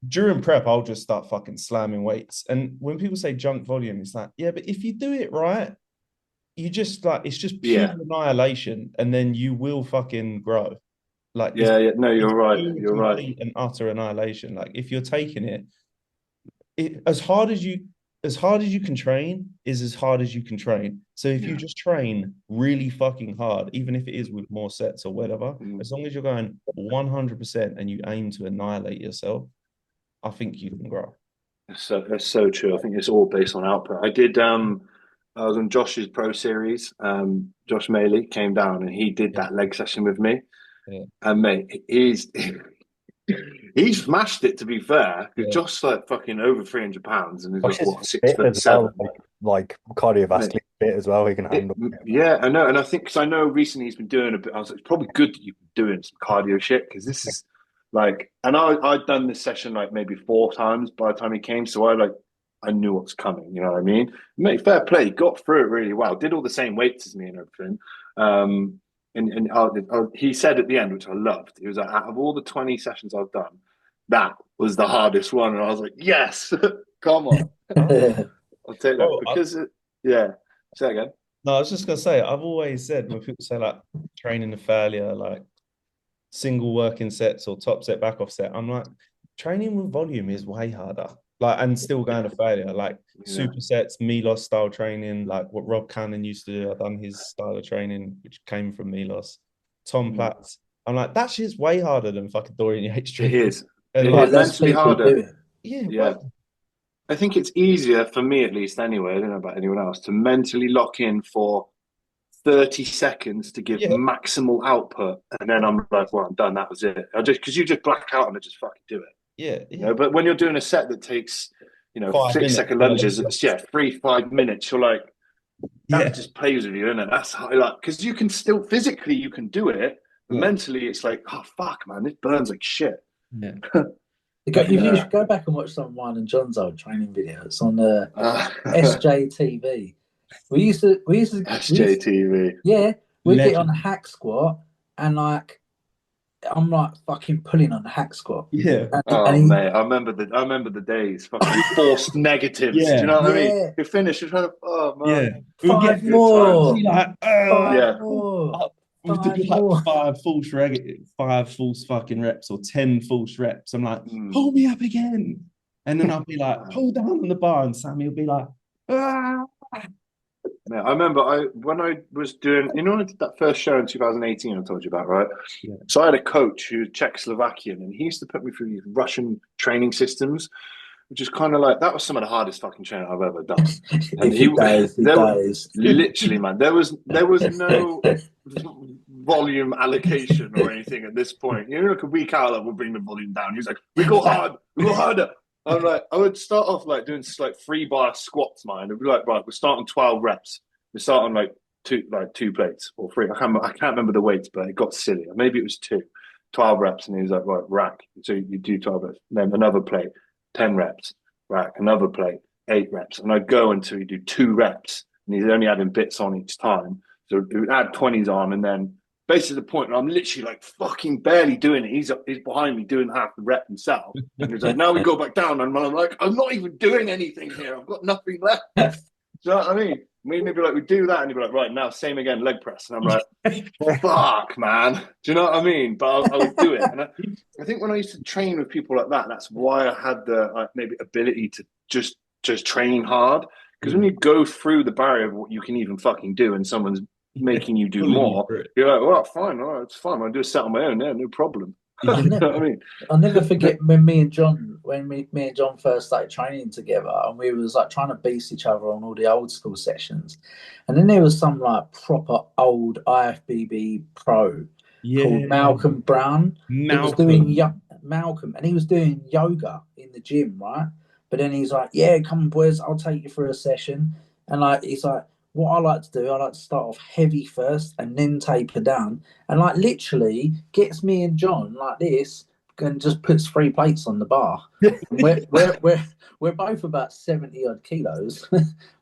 Speaker 1: During prep, I'll just start fucking slamming weights. And when people say junk volume, it's like, yeah, but if you do it right, you just it's just pure annihilation, and then you will fucking grow. No, you're right. You're right. And utter annihilation. Like if you're taking it as hard as you can train is as hard as you can train. So if you just train really fucking hard, even if it is with more sets or whatever, as long as you're going 100% and you aim to annihilate yourself, I think you can grow.
Speaker 2: That's so true. I think it's all based on output. I was on Josh's pro series. Josh Maley came down and he did that leg session with me. Yeah. And mate, he smashed it, to be fair. Josh's like fucking over 300 pounds and he's like, what, 6'7".
Speaker 4: Like cardiovascular fit as well. He can handle it.
Speaker 2: Yeah, I know. And I think, because I know recently he's been doing a bit, I was like, it's probably good that you've been doing some cardio shit, because this is like, and I'd done this session like maybe 4 times by the time he came. So I knew what's coming, you know what I mean? Mate, fair play, got through it really well. Did all the same weights as me and everything. And he said at the end, which I loved, he was like, out of all the 20 sessions I've done, that was the hardest one. And I was like, yes, come on. I'll take that. Because, say again.
Speaker 1: No, I was just going to say, I've always said, when people say like training to failure, like single working sets or top set, back off set. I'm like, training with volume is way harder. Like, and still going to failure. Like supersets, Milos style training, like what Rob Cannon used to do. I've done his style of training, which came from Milos. Tom Platz. I'm like, that shit's way harder than fucking Dorian Yates training.
Speaker 2: It is.
Speaker 1: And
Speaker 2: It
Speaker 1: like,
Speaker 2: is mentally harder.
Speaker 1: Yeah.
Speaker 2: I think it's easier for me, at least anyway, I don't know about anyone else, to mentally lock in for 30 seconds to give maximal output. And then I'm like, well, I'm done. That was it. Because you just black out and I just fucking do it.
Speaker 1: Yeah.
Speaker 2: You know, but when you're doing a set that takes, 6-second lunges, 3-5 minutes, you're like, that just plays with you, isn't it? That's how, like, because you can still physically, you can do it. But mentally, it's like, oh, fuck, man, this burns like shit.
Speaker 1: Yeah.
Speaker 3: If you should go back and watch some of mine and John's old training videos on SJTV. We used to
Speaker 2: SJTV.
Speaker 3: We'd get on a hack squat and like I'm like fucking pulling on the hack squat.
Speaker 1: Yeah.
Speaker 2: Mate, I remember the days. Fucking forced negatives.
Speaker 1: Yeah.
Speaker 2: Do you know what I mean? You finish, you're trying to. Oh man.
Speaker 1: Yeah.
Speaker 3: Five more.
Speaker 1: Five
Speaker 3: more.
Speaker 1: We do like 5 false fucking reps or 10 false reps. I'm like, pull me up again. And then I'll be like, pull down on the bar, and Sammy will be like, ah.
Speaker 2: Yeah, I remember when I was doing, I did that first show in 2018 I told you about, right? Yeah. So I had a coach who was Czechoslovakian, and he used to put me through these Russian training systems, which is kind of like, that was some of the hardest fucking training I've ever done. And literally, man, there was no volume allocation or anything at this point. Like a week out, like, we'll bring the volume down. He's like, we go harder. I'm like, I would start off like doing like 3-bar squats, man. It'd be like, right, we're starting 12 reps. We start on like two plates or 3. I can't remember the weights, but it got silly. Maybe it was 12 reps, and he was like, right, rack. So you do 12 reps, then another plate, 10 reps, rack, another plate, 8 reps, and I'd go until you do 2 reps, and he's only adding bits on each time. So he would add 20s on, and then basically the point where I'm literally like fucking barely doing it. He's behind me doing half the rep himself. And he's like, now we go back down. And I'm like, I'm not even doing anything here. I've got nothing left. Do you know what I mean? He'd be like, we do that. And he'd be like, right, now same again, leg press. And I'm like, fuck, man. Do you know what I mean? But I would do it. And I think when I used to train with people like that, that's why I had the maybe ability to just train hard. Because when you go through the barrier of what you can even fucking do and someone's making you do more, you're like, well, fine, all right, it's fine. I'll do a set on my own, no problem. You know what I mean?
Speaker 3: I'll never forget when me and John first started training together, and we was like trying to beast each other on all the old school sessions. And then there was some like proper old IFBB pro called Malcolm Brown. He was doing Malcolm, and he was doing yoga in the gym, right? But then he's like, yeah, come on, boys, I'll take you for a session. And like, he's like, what I like to do, I like to start off heavy first and then taper down. And like literally gets me and John like this and just puts 3 plates on the bar. we're both about 70 odd kilos.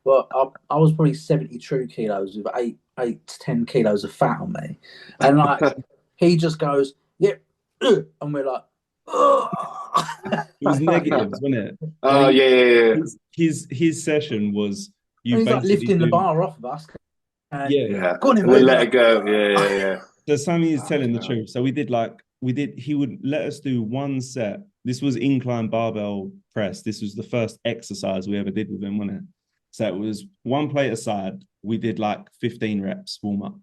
Speaker 3: Well, I was probably 72 kilos with 8 to 10 kilos of fat on me. And like he just goes, yep, and we're like,
Speaker 1: it was negatives, wasn't it?
Speaker 2: Oh, yeah.
Speaker 1: His session was
Speaker 3: he's like lifting the bar off of us.
Speaker 2: Go on, let it go. Yeah.
Speaker 1: So Sammy is telling the truth. So he would let us do 1 set. This was incline barbell press. This was the first exercise we ever did with him, wasn't it? So it was 1 plate aside. We did like 15 reps warm up.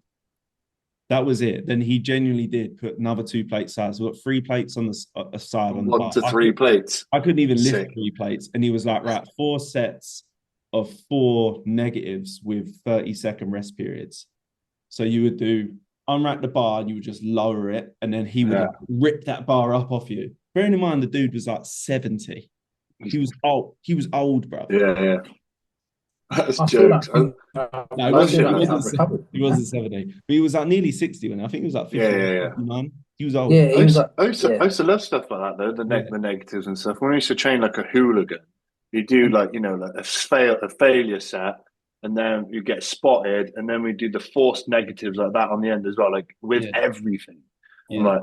Speaker 1: That was it. Then he genuinely did put another 2 plates aside. So we got 3 plates on the side. On the
Speaker 2: 1 to 3 plates.
Speaker 1: I couldn't even lift 3 plates. And he was like, right, 4 sets of 4 negatives with 30-second rest periods. So you would do unwrap the bar and you would just lower it, and then he would rip that bar up off you. Bearing in mind the dude was like 70. He was old, bro.
Speaker 2: Yeah. That's jokes.
Speaker 1: He wasn't 70. But he was like nearly 60 when I think he was like 59. He was old.
Speaker 3: Yeah, I
Speaker 2: used to love stuff like that though, the negatives and stuff. When we used to train like a hooligan, you do like a failure set, and then you get spotted, and then we do the forced negatives like that on the end as well, like with everything. Yeah. Like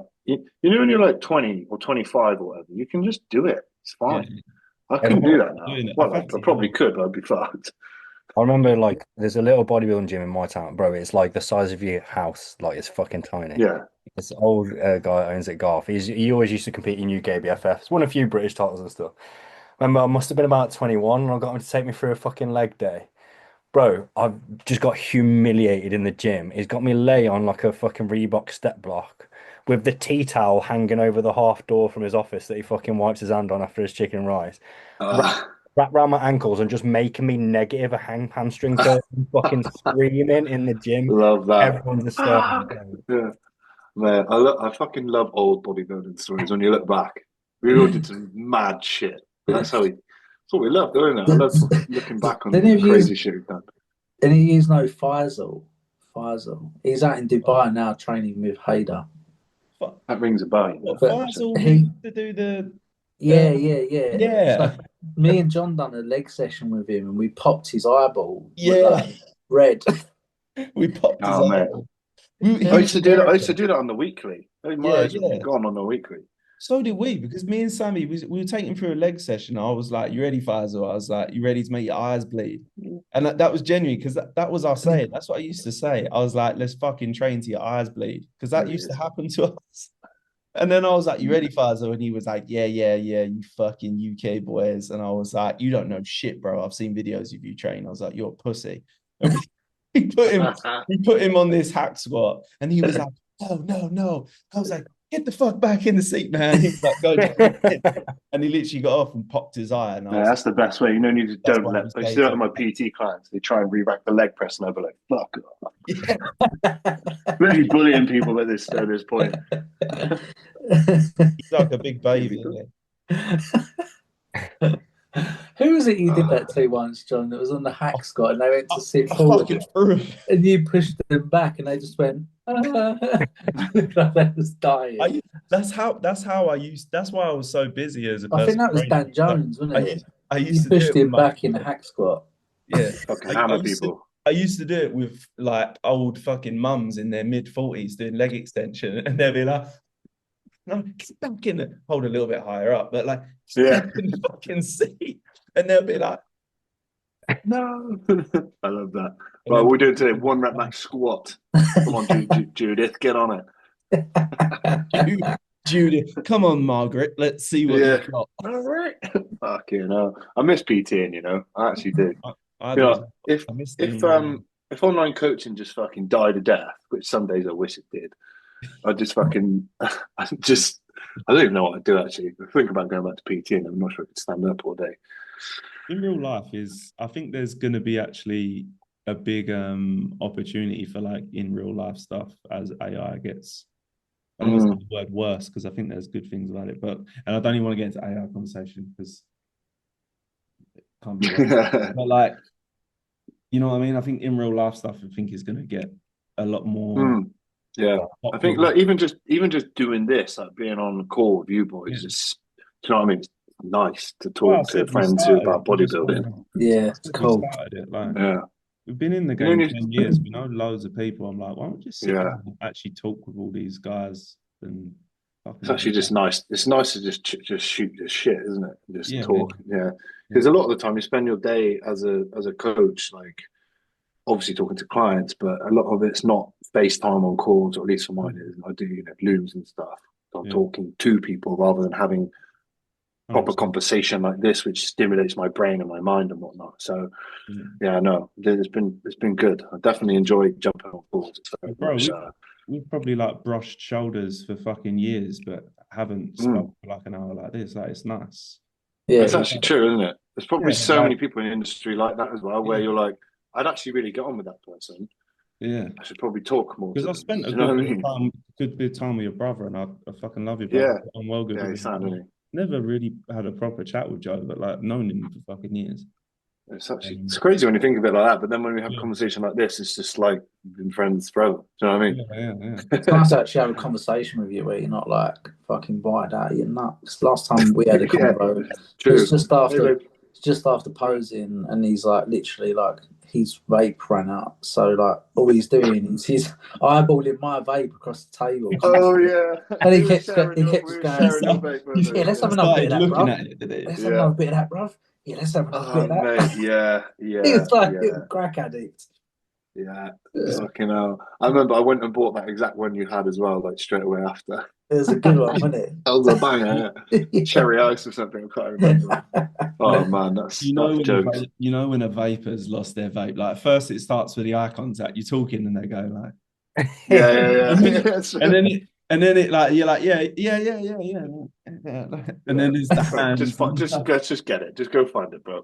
Speaker 2: when you're like 20 or 25 or whatever, you can just do it. It's fine. Yeah. I couldn't do that now. Well, I probably could, but I'd be fucked.
Speaker 4: I remember like there's a little bodybuilding gym in my town, bro. It's like the size of your house, like it's fucking tiny.
Speaker 2: Yeah.
Speaker 4: This old guy owns it, Garth. He always used to compete in UKBFFs. Won a few British titles and stuff. Remember, I must have been about 21 and I got him to take me through a fucking leg day. Bro, I've just got humiliated in the gym. He's got me lay on like a fucking Reebok step block with the tea towel hanging over the half door from his office that he fucking wipes his hand on after his chicken and rice.
Speaker 2: Uh,
Speaker 4: Wrapped around my ankles and just making me negative a hamstring curl and fucking screaming in the gym.
Speaker 2: love that.
Speaker 4: Everyone's hysterical.
Speaker 2: Yeah, man, I fucking love old bodybuilding stories. When you look back, we all did some mad shit. That's what we love doing. It. I love looking back on the crazy shit we've done.
Speaker 3: And he is no Faisal. Faisal. He's out in Dubai now training with Hader.
Speaker 2: That rings a bell.
Speaker 1: Faisal used to do the
Speaker 3: Yeah. So me and John done a leg session with him, and we popped his eyeball. Red.
Speaker 1: We popped his eyeball.
Speaker 2: I used to do that. I used to do that on the weekly. My eyes would be gone on the weekly.
Speaker 1: So did we, because me and Sammy, we were taking through a leg session. I was like, "You ready, Faisal?" I was like, "You ready to make your eyes bleed?" And that was genuine, because that was our saying. That's what I used to say. I was like, "Let's fucking train to your eyes bleed," because that used to happen to us. And then I was like, "You ready, Faisal?" And he was like, yeah, you fucking UK boys. And I was like, "You don't know shit, bro. I've seen videos of you train." I was like, "You're a pussy." And we put him on this hack squat, and he was like, no. I was like, "Get the fuck back in the seat, man." He was like, "Go." And he literally got off and popped his eye. And
Speaker 2: that's the best way. You know, you just don't let. I see that with my PT clients. They try and re-rack the leg press, and I'll be like, "Fuck off." Yeah. Really bullying people at this point.
Speaker 1: He's like a big baby.
Speaker 3: Who was it you did that to once, John? That was on the hack squat, and they went to sit forward, and you pushed them back, and they just went. Looked like they was dying.
Speaker 1: That's how I used. That's why I was so busy as a person.
Speaker 3: I think that was Dan Jones, wasn't it?
Speaker 1: I used to
Speaker 3: push him back in the hack squat.
Speaker 1: Yeah,
Speaker 2: fucking hammer people.
Speaker 1: I used to do it with like old fucking mums in their mid-40s doing leg extension, and they'd be like, "No, get back in it." Hold a little bit higher up, but like, back in the fucking seat, and they'll be like,
Speaker 2: "No." I love that. Well, we're doing today 1 rep max squat. Come on, Judith, get on it.
Speaker 1: Judith, come on, Margaret. Let's see what you've got.
Speaker 2: All right. Fucking hell. I miss PTing, you know. I actually do. If online coaching just fucking died a death, which some days I wish it did, I just fucking I don't even know what I'd do actually. I think about going back to PTing. I'm not sure I could stand up all day.
Speaker 1: In real life, I think there's going to be actually a big opportunity for like in real life stuff as AI gets. I don't want to say the word worse, because I think there's good things about it, and I don't even want to get into AI conversation because it can't be. But like, you know what I mean? I think in real life stuff, I think is going to get a lot more.
Speaker 2: Yeah, I think like even just doing this, like being on a call with you boys, is, you know what I mean? It's nice to talk to friends about bodybuilding.
Speaker 3: Yeah, it's cool.
Speaker 1: We've been in the game 10 years. We know loads of people. I'm like, why don't we just sit down and actually talk with all these guys? And
Speaker 2: it's actually just nice. It's nice to just shoot the shit, isn't it? Just talk. Yeah, because a lot of the time you spend your day as a coach, like obviously talking to clients, but a lot of it's not FaceTime on calls, or at least for mine is. I do, Looms and stuff. So I'm talking to people rather than having proper conversation like this, which stimulates my brain and my mind and whatnot. So no, it's been good. I definitely enjoy jumping on calls.
Speaker 1: We've probably like brushed shoulders for fucking years, but haven't spoken for like an hour like this. Like, it's nice.
Speaker 2: Yeah, it's actually true, isn't it? There's probably so many people in the industry like that as well, where you're like, I'd actually really get on with that person.
Speaker 1: Yeah,
Speaker 2: I should probably talk more.
Speaker 1: Because I spent a good bit of time with your brother, and I fucking love your brother. I'm well good with him. Never really had a proper chat with Joe, but like known him for fucking years.
Speaker 2: It's crazy when you think of it like that, but then when we have a conversation like this, it's just like we've been friends forever. Do you know what I mean?
Speaker 1: Yeah.
Speaker 3: It's nice to actually have a conversation with you where you're not like fucking bited out of your nuts. Last time we had a convo, it was just after posing, and he's like literally like his vape ran out. So like all he's doing is he's eyeballing my vape across the table.
Speaker 2: Oh yeah.
Speaker 3: And he kept going, yeah, let's have another bit of that, bruv. Let's have another bit of that, bruv. Yeah, let's have another bit of that.
Speaker 2: Mate, yeah.
Speaker 3: He was like a crack addict.
Speaker 2: Yeah, fucking hell. I remember I went and bought that exact one you had as well, like straight away after.
Speaker 3: It was a good one, wasn't
Speaker 2: That was a banger. Yeah.
Speaker 3: it?
Speaker 2: Cherry ice or something, I can't remember. Oh man,
Speaker 1: You know
Speaker 2: that's
Speaker 1: when
Speaker 2: jokes.
Speaker 1: you know when a vapor's lost their vape. Like first it starts with the eye contact. You're talking and they go like,
Speaker 2: Yeah, yeah,
Speaker 1: and then
Speaker 2: yeah.
Speaker 1: it, and then it like you're like yeah. And then there's the
Speaker 2: Bro,
Speaker 1: hands and
Speaker 2: just
Speaker 1: stuff.
Speaker 2: go, just get it. Just go find it, bro.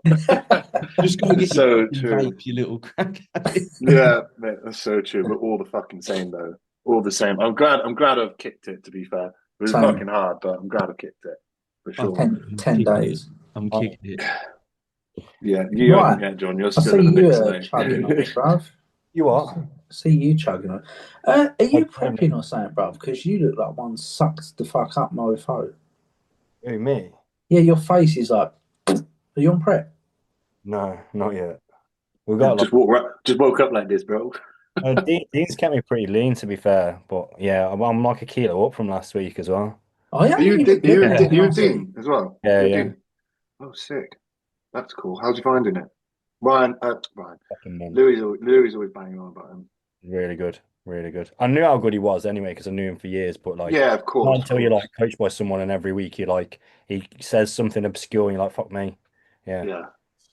Speaker 1: Just go
Speaker 2: It's
Speaker 1: get your
Speaker 2: so
Speaker 1: fucking
Speaker 2: true.
Speaker 1: vape, you little crack.
Speaker 2: Yeah, mate, that's so true. But all the fucking same though. All the same. I'm glad I've kicked it, to be fair. It was
Speaker 3: Same.
Speaker 2: fucking hard, but I'm glad I kicked it. For
Speaker 1: Fuck,
Speaker 2: sure.
Speaker 3: 10
Speaker 1: kicking it.
Speaker 3: days.
Speaker 1: I'm kicking it.
Speaker 2: Yeah, you haven't
Speaker 3: Right.
Speaker 2: yet, John. You're
Speaker 3: I
Speaker 2: still
Speaker 3: see
Speaker 2: in the
Speaker 3: you
Speaker 2: mix, mate.
Speaker 3: chugging on it, bruv.
Speaker 4: You are?
Speaker 3: See you chugging on. Are you
Speaker 4: Like,
Speaker 3: prepping or something, bruv? Because you look like one sucked the fuck up mofo.
Speaker 4: who, me?
Speaker 3: Yeah, your face is like, are you on prep?
Speaker 4: No, not yet. We've got
Speaker 2: Just woke up like this, bro.
Speaker 4: Dean's kept me pretty lean, to be fair. But yeah, I'm like a kilo up from last week as well.
Speaker 3: Oh, yeah,
Speaker 2: Are you
Speaker 3: you look good
Speaker 4: Yeah,
Speaker 3: again
Speaker 2: you
Speaker 3: last week.
Speaker 2: Dean as well?
Speaker 4: yeah,
Speaker 2: You're
Speaker 4: yeah.
Speaker 2: Dean. Oh, sick. That's cool. How's you finding it? Ryan.
Speaker 4: Fucking man.
Speaker 2: Louis always banging on about him.
Speaker 4: Really good, really good. I knew how good he was anyway because I knew him for years. But like,
Speaker 2: Yeah, of
Speaker 4: not
Speaker 2: course, of
Speaker 4: until you're
Speaker 2: course.
Speaker 4: like coached by someone and every week you like he says something obscure and you're like, fuck me. Yeah,
Speaker 2: Yeah,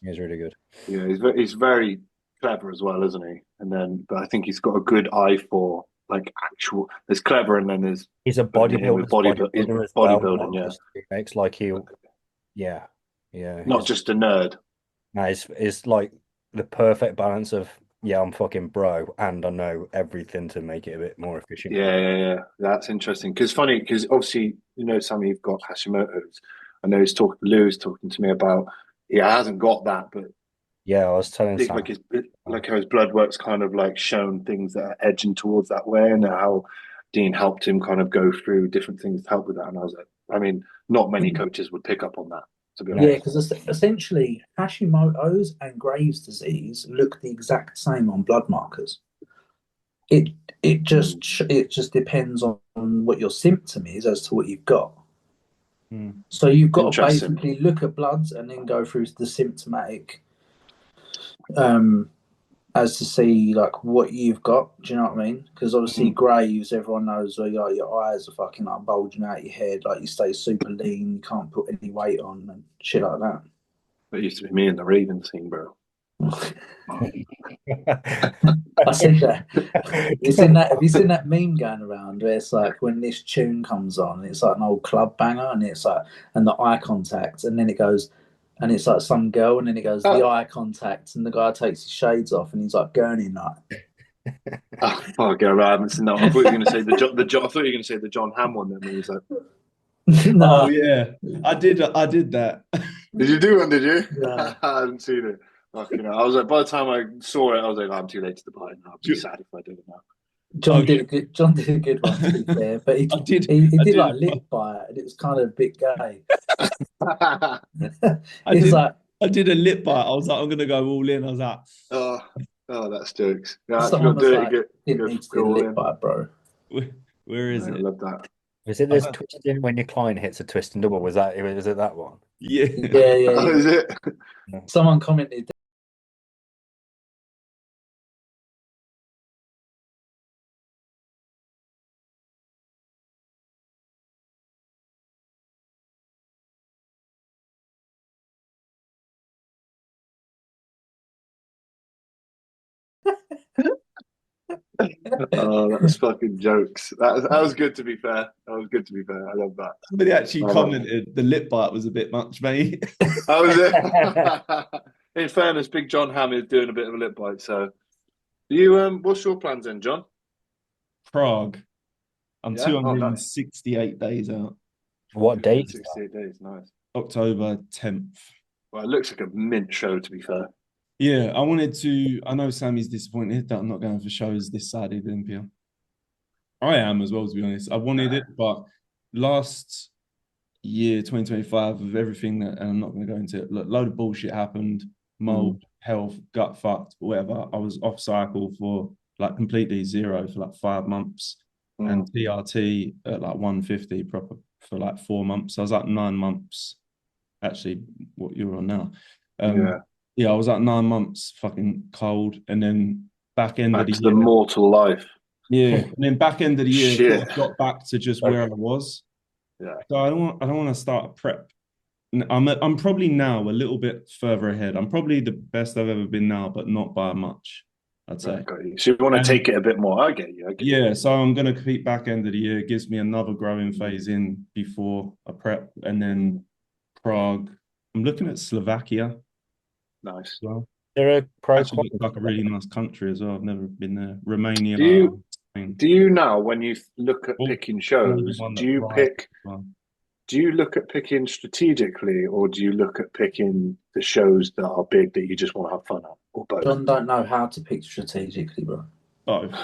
Speaker 4: he's really good.
Speaker 2: yeah. He's very clever as well, isn't he? And then, but I think he's got a good eye for like actual. There's clever, and then there's
Speaker 4: He's a
Speaker 2: putting it in with he's
Speaker 4: bodybuilder as well.
Speaker 2: bodybuilding.
Speaker 4: Not
Speaker 2: Yeah,
Speaker 4: just he makes like he'll, yeah, yeah.
Speaker 2: not just a nerd.
Speaker 4: No, it's like the perfect balance of yeah, I'm fucking bro, and I know everything to make it a bit more efficient.
Speaker 2: Yeah, yeah, yeah. That's interesting. Because funny, because obviously, Sammy, you've got Hashimoto's. I know Lou's talking to me about, he hasn't got that, but
Speaker 4: Yeah, I was telling
Speaker 2: think
Speaker 4: Sam.
Speaker 2: like how his blood work's kind of like shown things that are edging towards that way, and how Dean helped him kind of go through different things to help with that. And I was like, I mean, not many coaches would pick up on that, to be
Speaker 4: No,
Speaker 3: Yeah,
Speaker 2: honest.
Speaker 3: because essentially Hashimoto's and Graves' disease look the exact same on blood markers. It it just depends on what your symptom is as to what you've got. So you've got to
Speaker 2: Interesting.
Speaker 3: basically look at bloods and then go through the symptomatic um as to see like what you've got. Do you know what I mean? Because obviously Graves, everyone knows where like, your eyes are fucking like bulging out your head, like you stay super lean, you can't put any weight on and shit like that.
Speaker 2: That used to be me in the Raven scene, bro.
Speaker 3: I see that. Have you seen that meme going around where it's like when this tune comes on, it's like an old club banger, and it's like and the eye contact, and then it goes, and it's like some girl, and then it goes the eye contact, and the guy takes his shades off, and he's like gurney nut.
Speaker 2: Oh, fuck, I haven't seen that one. I thought you were going to say the John. I thought you were going to say the John Hamm one. Then when he was like,
Speaker 1: Oh
Speaker 3: No,
Speaker 1: yeah, I did that.
Speaker 2: "Did you do one? Did you?"
Speaker 3: no.
Speaker 2: I hadn't seen it. Fucking hell. I was like, by the time I saw it, I was like, I'm too late to the party now. I'd be sad if I did it now.
Speaker 3: John did a good. John did a good one, to be fair, but he
Speaker 1: I did.
Speaker 3: he
Speaker 1: I
Speaker 3: did
Speaker 1: did.
Speaker 3: like lip bite, and it was kind of a bit gay.
Speaker 1: I
Speaker 3: He's
Speaker 1: did.
Speaker 3: like
Speaker 1: I did a lip bite. I was like, I'm gonna go all in. I was like,
Speaker 2: oh, that's jokes. Yeah, if you
Speaker 3: someone
Speaker 2: got to
Speaker 3: was
Speaker 2: do it,
Speaker 3: like, didn't
Speaker 2: go,
Speaker 3: need to
Speaker 2: go
Speaker 3: do the
Speaker 2: all
Speaker 3: lip
Speaker 2: in.
Speaker 3: bite, bro.
Speaker 1: where is
Speaker 2: I
Speaker 1: it?
Speaker 2: love that.
Speaker 4: Is it this twisting when your client hits a twist and double? Was it that one?
Speaker 1: Yeah.
Speaker 3: Yeah.
Speaker 2: Oh, is it?
Speaker 3: Someone commented.
Speaker 2: Oh, that was fucking jokes. That was good to be fair. That was good to be fair. I love that.
Speaker 1: Somebody actually
Speaker 2: I love
Speaker 1: commented the lip bite was a bit much, mate.
Speaker 2: How was it? In fairness, Big John Hamm is doing a bit of a lip bite. So, you what's your plans then, John?
Speaker 1: Prague. I'm
Speaker 2: Yeah. Oh, nice.
Speaker 1: 268 days out.
Speaker 4: What date?
Speaker 2: 268 days. Nice.
Speaker 1: October 10th.
Speaker 2: Well, it looks like a mint show, to be fair.
Speaker 1: Yeah, I know Sammy's disappointed that I'm not going for shows this Saturday at Olympia. I am as well, to be honest. I wanted it, but last year, 2025, of everything that, and I'm not going to go into it, load of bullshit happened, mold, health, gut fucked, whatever. I was off cycle for like completely zero for like 5 months and TRT at like 150 proper for like 4 months. So I was like 9 months, actually, what you're on now.
Speaker 2: Yeah.
Speaker 1: Yeah, I was like 9 months fucking cold. And then back end of
Speaker 2: Back
Speaker 1: the
Speaker 2: to the
Speaker 1: year.
Speaker 2: mortal life.
Speaker 1: Yeah, and then back end of the year,
Speaker 2: Shit.
Speaker 1: sort of got back to just where I was.
Speaker 2: Yeah.
Speaker 1: So I don't want to start a prep. I'm probably now a little bit further ahead. I'm probably the best I've ever been now, but not by much, I'd say.
Speaker 2: Right, got you. So you want to take it a bit more. I get you.
Speaker 1: Yeah, so I'm going to compete back end of the year. It gives me another growing phase in before a prep, and then Prague. I'm looking at Slovakia
Speaker 2: Nice.
Speaker 1: as well.
Speaker 4: They're a pro.
Speaker 1: Actually looks like a really nice country as well. I've never been there. Romania.
Speaker 2: Do you now, when you look at picking shows, do you look at picking strategically, or do you look at picking the shows that are big that you just want to have fun at, or both?
Speaker 3: John don't know how to pick strategically, bro.
Speaker 1: Both.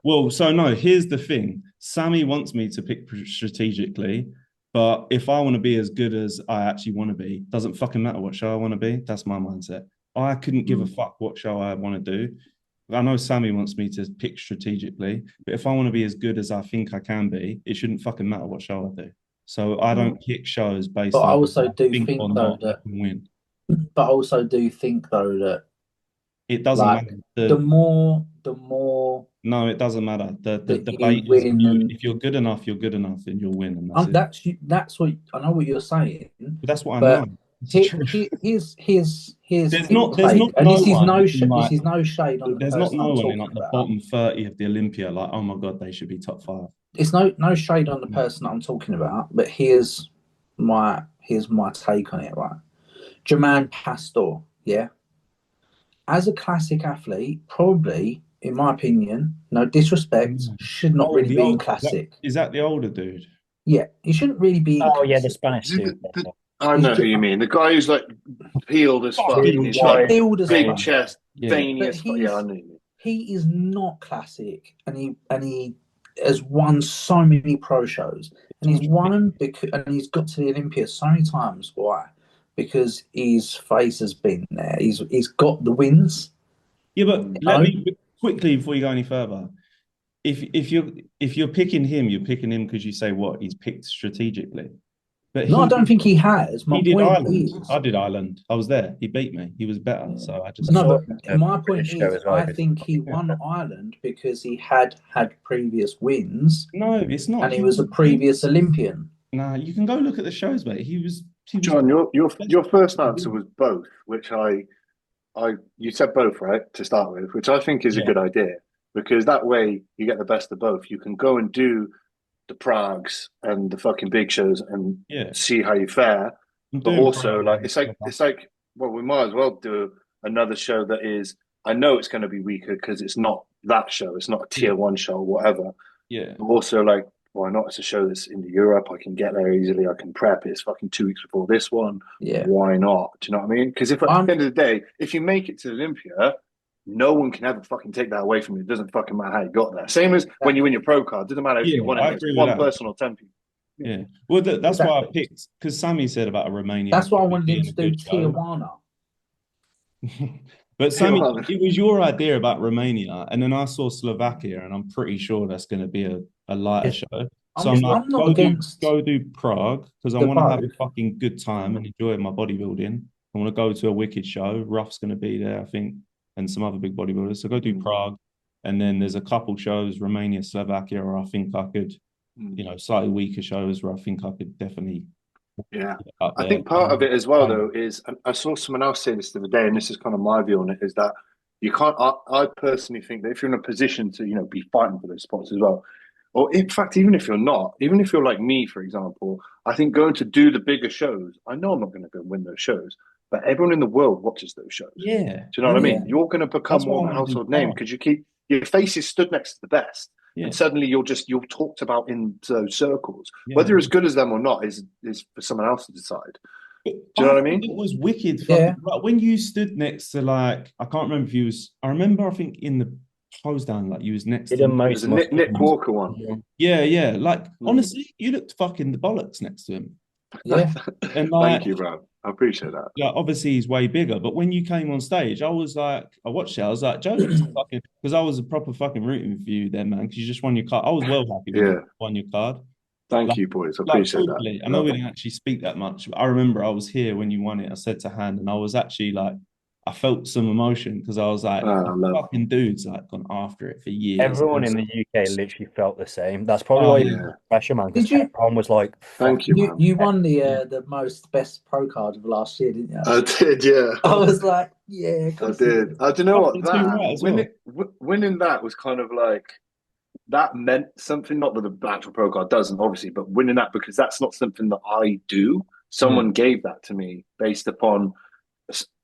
Speaker 1: Well, so no, here's the thing. Sammy wants me to pick strategically, but if I want to be as good as I actually want to be, doesn't fucking matter what show I want to be. That's my mindset. I couldn't give a fuck what show I want to do. I know Sammy wants me to pick strategically, but if I want to be as good as I think I can be, it shouldn't fucking matter what show I do. So I don't pick shows based on
Speaker 3: I also do think though
Speaker 1: that I can win.
Speaker 3: But I also do think though that
Speaker 1: it doesn't matter.
Speaker 3: The more
Speaker 1: no, it doesn't matter. The debate is if you're good enough, you're good enough, and you'll win. And
Speaker 3: that's what I know what you're saying.
Speaker 1: But that's what I know.
Speaker 3: Here's
Speaker 1: there's not
Speaker 3: and
Speaker 1: no
Speaker 3: this is
Speaker 1: one
Speaker 3: no
Speaker 1: like,
Speaker 3: this is no shade on the
Speaker 1: there's
Speaker 3: person
Speaker 1: not no
Speaker 3: I'm
Speaker 1: one in like
Speaker 3: talking
Speaker 1: the
Speaker 3: about.
Speaker 1: bottom 30 of the Olympia like, oh my god, they should be top 5.
Speaker 3: It's no shade on the person that I'm talking about, but here's my take on it, right? Jermaine Pastor, yeah. As a classic athlete, probably, in my opinion, no disrespect, should not really be in classic.
Speaker 1: Is that the older dude?
Speaker 3: Yeah, he shouldn't really be in classic.
Speaker 4: Yeah, the Spanish dude.
Speaker 2: I know who you mean. The guy who's like peeled as fuck. He's like big chest, veiny as fuck. Yeah, I know you mean.
Speaker 3: He is not classic, and he has won so many pro shows, and he's won them and he's got to the Olympia so many times. Why? Because his face has been there. He's got the wins.
Speaker 1: Yeah, but let me quickly before you go any further. If you're picking him, you're picking him because you say what he's picked strategically. But
Speaker 3: no, I don't think he has.
Speaker 1: He did Ireland. I did Ireland. I was there. He beat me. He was better. So I just
Speaker 3: but my point is, I think he won Ireland because he had previous wins.
Speaker 1: No, it's not.
Speaker 3: And he was a previous Olympian.
Speaker 1: Nah, you can go look at the shows, mate. He was
Speaker 2: John, your first answer was both, which you said both, right, to start with, which I think is a good idea, because that way you get the best of both. You can go and do the Pragues and the fucking big shows and see how you fare, but also it's like well, we might as well do another show that is, I know it's going to be weaker because it's not that show, it's not a tier 1 show or whatever.
Speaker 1: Yeah,
Speaker 2: but also like, why not? It's a show that's in Europe. I can get there easily. I can prep. It's fucking 2 weeks before this one.
Speaker 3: Yeah.
Speaker 2: Why not? Do you know what I mean? Because if at the end of the day, if you make it to Olympia, no one can ever fucking take that away from you. It doesn't fucking matter how you got there. Same as when you win your pro card. It doesn't matter if you won it against one person or 10 people.
Speaker 1: Yeah. Well, that's why I picked, because Sammy said about a Romania.
Speaker 3: That's why I wanted him to do Tijuana.
Speaker 1: But Sammy, it was your idea about Romania, and then I saw Slovakia, and I'm pretty sure that's going to be a lighter show. So I'm like, go do Prague, because I want to have a fucking good time and enjoy my bodybuilding. I want to go to a wicked show. Ruff's going to be there, I think, and some other big bodybuilders. So go do Prague, and then there's a couple shows, Romania, Slovakia, where I think I could, slightly weaker shows where I think I could definitely.
Speaker 2: Yeah, I think part of it as well, though, is, and I saw someone else say this the other day, and this is kind of my view on it, is that you can't. I personally think that if you're in a position to, be fighting for those spots as well, or in fact, even if you're not, even if you're like me, for example, I think going to do the bigger shows, I know I'm not going to go and win those shows, but everyone in the world watches those shows.
Speaker 1: Yeah,
Speaker 2: do you know what I mean? You're going to become more of a household name because your face is stood next to the best. Yeah. And suddenly you're talked about in those circles. Yeah. Whether you're as good as them or not is for someone else to decide. Do you know what I mean?
Speaker 1: It was wicked. Yeah. Like when you stood next to, like, I can't remember if you was. I remember, I think in the pose down, like you was next to.
Speaker 2: It was a Nick Walker one.
Speaker 1: Yeah. Like honestly, you looked fucking the bollocks next to him.
Speaker 3: Yeah.
Speaker 2: And like, thank you, bro. I appreciate that.
Speaker 1: Yeah, obviously he's way bigger, but when you came on stage, I was like, I watched it. I was like, Joe, fucking, because I was a proper fucking rooting for you then, man. Because you just won your card. I was well happy when you won your card.
Speaker 2: Thank you, boys. I appreciate that.
Speaker 1: I know we didn't actually speak that much, but I remember I was here when you won it. I said to Han, and I was actually like, I felt some emotion because I was like,
Speaker 2: I love.
Speaker 1: fucking dude's like gone after it for years.
Speaker 4: Everyone in the UK literally felt the same. That's probably
Speaker 1: Oh,
Speaker 4: why
Speaker 2: yeah.
Speaker 4: you got pressure, man. Because
Speaker 3: Did you?
Speaker 4: everyone was like,
Speaker 2: Thank you, man.
Speaker 3: You won the most best pro card of last year, didn't you?
Speaker 2: I did, yeah.
Speaker 3: I was like, yeah,
Speaker 2: I did. Do you know what?
Speaker 1: Fucking too right as well.
Speaker 2: Winning that was kind of like, that meant something. Not that the actual pro card doesn't, obviously, but winning that, because that's not something that I do. Someone gave that to me based upon,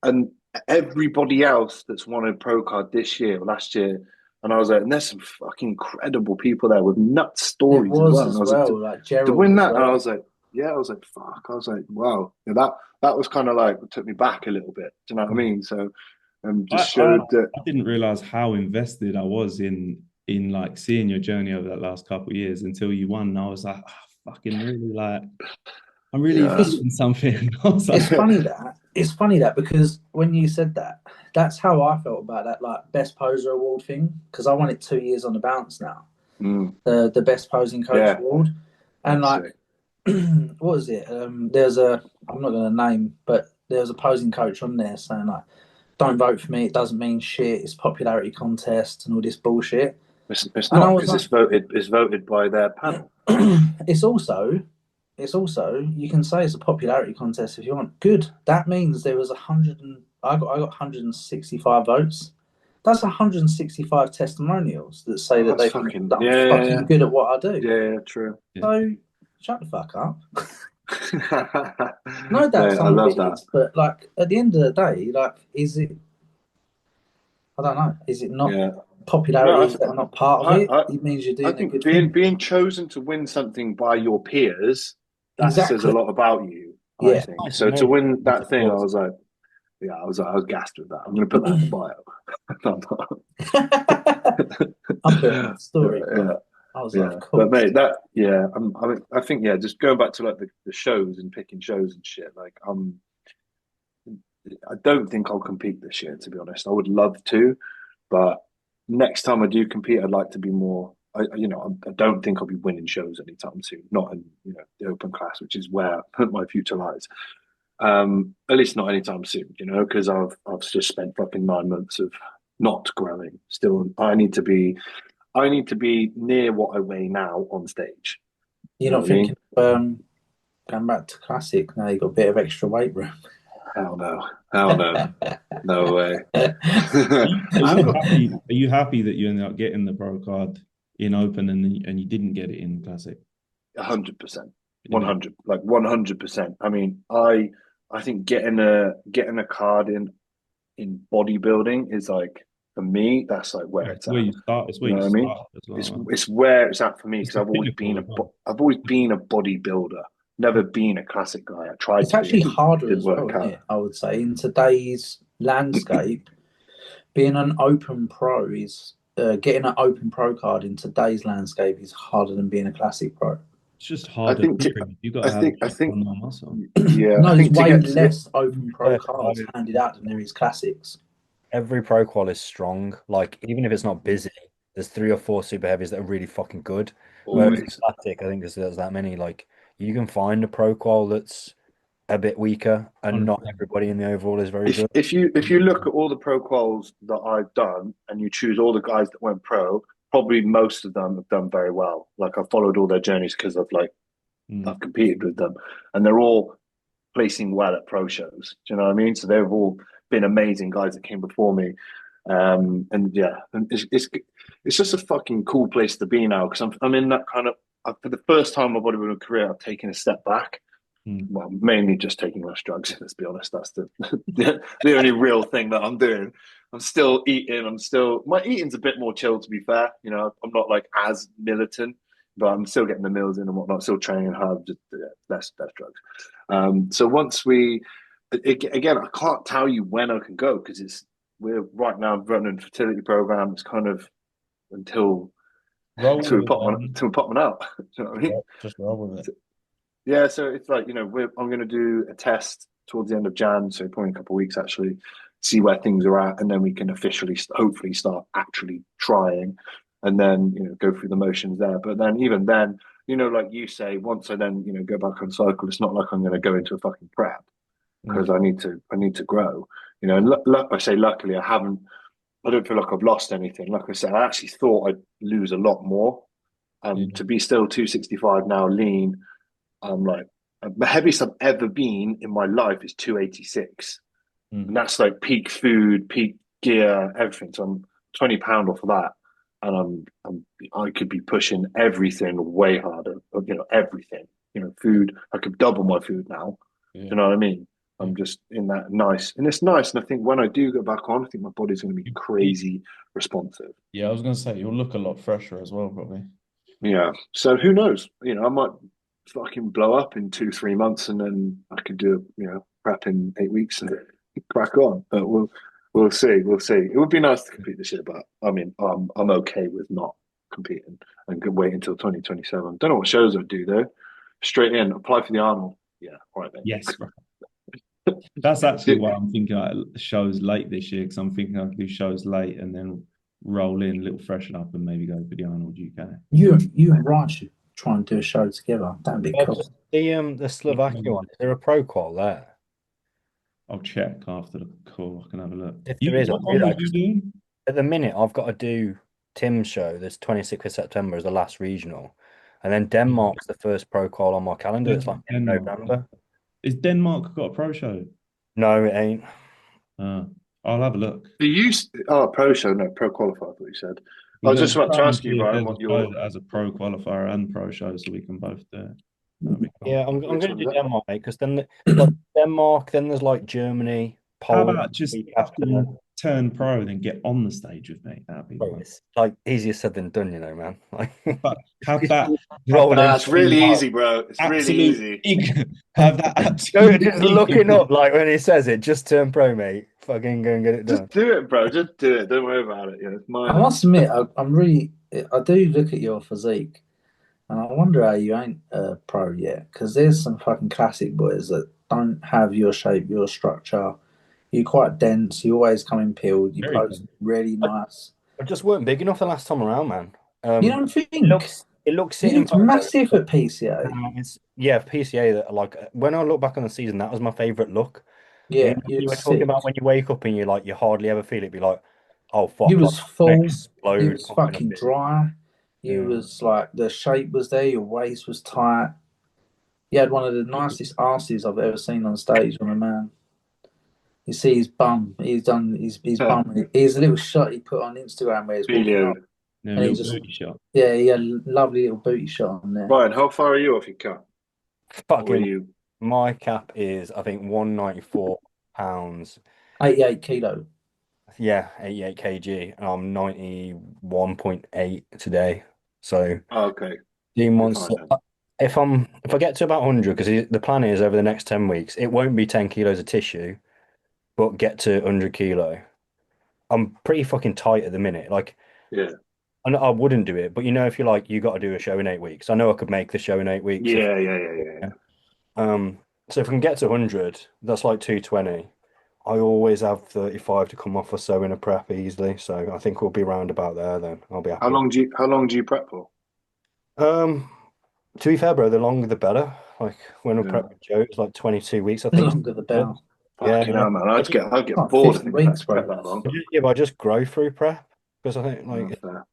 Speaker 2: and everybody else that's won a pro card this year or last year. And I was like, and there's some fucking incredible people there with nuts stories
Speaker 3: it was
Speaker 2: as well. And I was
Speaker 3: like Gerald
Speaker 2: to win that,
Speaker 3: well.
Speaker 2: and I was like, yeah, I was like, fuck. I was like, wow. You know, that was kind of like, it took me back a little bit. Do you know what I mean? So, just showed that.
Speaker 1: I didn't realize how invested I was in like seeing your journey over that last couple of years until you won. And I was like, oh, fucking really, like, I'm really feeling something. I was like,
Speaker 3: it's funny that because when you said that, that's how I felt about that, like best poser award thing, because I won it 2 years on the bounce now. The best posing coach award, and like, what was it? There's a, I'm not going to name, but there's a posing coach on there saying like, don't vote for me, it doesn't mean shit, it's popularity contest and all this bullshit.
Speaker 2: It's not, because it's voted by their panel.
Speaker 3: It's also you can say it's a popularity contest if you want. Good. That means there was I got 165 votes. That's 165 testimonials that say that they think that I'm fucking good at what I do.
Speaker 2: Yeah, true.
Speaker 3: So shut the fuck up. No doubt
Speaker 2: I
Speaker 3: some
Speaker 2: love
Speaker 3: of it
Speaker 2: that.
Speaker 3: is, but like at the end of the day, like, is it, I don't know, is it not popularity that are not part of it? It means you're doing
Speaker 2: I think
Speaker 3: a good thing.
Speaker 2: being chosen to win something by your peers, that says a lot about you. I think. So to win that thing, I was like, I was gassed with that. I'm going to put that in the bio.
Speaker 3: I'm putting that story. I was like, cool.
Speaker 2: But mate, I think just going back to like the shows and picking shows and shit. Like, I don't think I'll compete this year, to be honest. I would love to, but next time I do compete, I'd like to be more. I don't think I'll be winning shows anytime soon. Not in the open class, which is where my future lies. At least not anytime soon. Because I've just spent fucking 9 months of not growing. Still, I need to be near what I weigh now on stage.
Speaker 3: You're not thinking going back to classic now? You've got a bit of extra weight room.
Speaker 2: Hell no, no way.
Speaker 1: Are you happy that you ended up getting the pro card in open and you didn't get it in classic?
Speaker 2: 100%, 100, like 100%. I mean, I think getting a card in bodybuilding is like, for me, that's like where it's
Speaker 1: where
Speaker 2: at.
Speaker 1: you start. It's where you start as well.
Speaker 2: It's where it's at for me, because I've always been a bodybuilder. Never been a classic guy. I tried.
Speaker 3: It's actually harder as well, isn't it? I would say in today's landscape, being an open pro is getting an open pro card in today's landscape is harder than being a classic pro.
Speaker 1: It's just harder. You got to have more muscle.
Speaker 2: Yeah,
Speaker 3: no, there's way less open pro cards handed out than there is classics.
Speaker 4: Every pro qual is strong. Like, even if it's not busy, there's 3 or 4 super heavies that are really fucking good. Whereas classic, I think there's that many. Like, you can find a pro qual that's a bit weaker, and not everybody in the overall is very good.
Speaker 2: If you look at all the pro quals that I've done, and you choose all the guys that went pro, probably most of them have done very well. Like, I've followed all their journeys because I've competed with them, and they're all placing well at pro shows. Do you know what I mean? So they've all been amazing guys that came before me. And it's just a fucking cool place to be now, because I'm in that kind of, for the first time in my bodybuilding career, I've taken a step back. Well, mainly just taking less drugs, let's be honest. That's the only real thing that I'm doing. I'm still eating. My eating's a bit more chill, to be fair. I'm not like as militant, but I'm still getting the meals in and whatnot, still training hard, just less drugs. So once again, I can't tell you when I can go, because we're right now running a fertility program. It's kind of until we put one out. Do you know what I mean?
Speaker 1: Yeah, just roll with it.
Speaker 2: Yeah, so it's like, I'm going to do a test towards the end of Jan, so probably a couple of weeks actually, see where things are at, and then we can officially, hopefully, start actually trying, and then go through the motions there. But then even then, like you say, once I then go back on cycle, it's not like I'm going to go into a fucking prep, because I need to grow. You know, and I say luckily, I don't feel like I've lost anything. Like I said, I actually thought I'd lose a lot more.
Speaker 1: Yeah.
Speaker 2: To be still 265 now, lean, I'm like, the heaviest I've ever been in my life is 286. And that's like peak food, peak gear, everything. So I'm 20 pound off of that. And I could be pushing everything way harder, everything. Food, I could double my food now. Do
Speaker 1: Yeah.
Speaker 2: you know what I mean?
Speaker 1: Yeah.
Speaker 2: I'm just in that nice, and it's nice. And I think when I do go back on, I think my body's going to be crazy responsive.
Speaker 1: Yeah, I was gonna say you'll look a lot fresher as well, probably.
Speaker 2: Yeah. So who knows? I might fucking blow up in 2, 3 months, and then I could do, prep in 8 weeks and crack on. But we'll see. We'll see. It would be nice to compete this year, but I mean, I'm okay with not competing and could wait until 2027. Don't know what shows I'd do though. Straight in, apply for the Arnold. Yeah, all right then.
Speaker 1: Yes, bro. That's actually why I'm thinking like shows late this year, because I'm thinking I could do shows late and then roll in a little freshen up and maybe go for the Arnold UK.
Speaker 3: You and Ryan should try and do a show together. That'd be
Speaker 4: Yeah,
Speaker 3: cool.
Speaker 4: just the Slovakia one. Is there a pro qual there?
Speaker 1: I'll check after the call. I can have a look.
Speaker 4: If there is,
Speaker 1: What
Speaker 4: I'll do
Speaker 1: one
Speaker 4: that.
Speaker 1: would you do?
Speaker 4: At the minute, I've got to do Tim's show. This 26th of September is the last regional, and then Denmark's the first pro qual on my calendar. It's like in
Speaker 1: Denmark.
Speaker 4: November.
Speaker 1: Is Denmark got a pro show?
Speaker 4: No, it ain't.
Speaker 1: I'll have a look.
Speaker 2: Pro show, no, pro qualifier, I thought you said. I
Speaker 1: We're
Speaker 2: was
Speaker 1: gonna
Speaker 2: just about to
Speaker 1: try and
Speaker 2: ask
Speaker 1: see
Speaker 2: you,
Speaker 1: if
Speaker 2: Ryan,
Speaker 1: there's
Speaker 2: what
Speaker 1: a show
Speaker 2: your
Speaker 1: that has a pro qualifier and pro show, so we can both do it. That'd be cool.
Speaker 4: Yeah, I'm
Speaker 2: Which
Speaker 4: going to
Speaker 2: one's
Speaker 4: do
Speaker 2: that?
Speaker 4: Denmark, mate, because then like Denmark, then there's like Germany,
Speaker 1: How
Speaker 4: Poland.
Speaker 1: about just
Speaker 4: week
Speaker 1: after
Speaker 4: after.
Speaker 1: you turn pro, then get on the stage with me? That'd be
Speaker 4: Bro,
Speaker 1: nice.
Speaker 4: it's like easier said than done, you know, man. Like,
Speaker 1: But have that,
Speaker 4: roll in.
Speaker 2: It's really easy, bro. It's really
Speaker 1: absolute
Speaker 2: easy.
Speaker 1: have that
Speaker 4: Go,
Speaker 1: absolute
Speaker 4: just looking up, like when he says it, just turn pro, mate. Fucking go and get it done.
Speaker 2: Just do it, bro. Just do it. Don't worry about it. It's
Speaker 3: I
Speaker 2: mine.
Speaker 3: must admit, I do look at your physique, and I wonder how you ain't a pro yet. Because there's some fucking classic boys that don't have your shape, your structure. You're quite dense. You always come in peeled. You
Speaker 1: Very
Speaker 3: pose really nice.
Speaker 4: I just weren't big enough the last time around, man.
Speaker 3: You don't think?
Speaker 4: It looks
Speaker 3: You
Speaker 4: sitting
Speaker 3: looked massive at PCA.
Speaker 4: It's PCA that like when I look back on the season, that was my favorite look.
Speaker 3: Yeah,
Speaker 4: You were talking about when you wake up and you hardly ever feel it. Be like, oh fuck,
Speaker 3: you
Speaker 4: like,
Speaker 3: was full.
Speaker 4: explode.
Speaker 3: You was fucking dry. You
Speaker 1: Yeah.
Speaker 3: was like the shape was there. Your waist was tight. You had one of the nicest asses I've ever seen on stage on a man. You see his bum. He's done his bum. He's a little shot he put on Instagram where he's walking
Speaker 2: Video.
Speaker 3: up.
Speaker 1: No,
Speaker 3: And he
Speaker 1: little
Speaker 3: just-
Speaker 1: booty shot.
Speaker 3: Yeah, he had a lovely little booty shot on there.
Speaker 2: Ryan, how far are you off your cut? Or are
Speaker 4: Fucking,
Speaker 2: you?
Speaker 4: my cap is I think 194 pounds.
Speaker 3: 88 kilo.
Speaker 4: Yeah, 88 kg, and I'm 91.8 today. So
Speaker 2: Okay.
Speaker 4: months.
Speaker 2: Fine then.
Speaker 4: If I get to about 100, because the plan is over the next 10 weeks, it won't be 10 kilos of tissue, but get to 100 kilo. I'm pretty fucking tight at the minute. Like,
Speaker 2: Yeah.
Speaker 4: and I wouldn't do it, but if you're like, you got to do a show in 8 weeks. I know I could make the show in 8 weeks.
Speaker 2: Yeah.
Speaker 4: So if we can get to 100, that's like 220. I always have 35 to come off or so in a prep easily. So I think we'll be round about there then. I'll be happy.
Speaker 2: How long do you prep for?
Speaker 4: To be fair, bro, the longer the better. Like when we
Speaker 2: Yeah.
Speaker 4: prep with Joe, it's like 22 weeks, I
Speaker 3: The
Speaker 4: think.
Speaker 3: longer the better.
Speaker 2: Fucking hell, man. I'd get
Speaker 3: Like
Speaker 2: bored
Speaker 3: 50
Speaker 2: if
Speaker 3: weeks,
Speaker 2: I prep
Speaker 3: bro.
Speaker 2: that long.
Speaker 4: Yeah, but I just grow through prep because I think like
Speaker 2: Fair.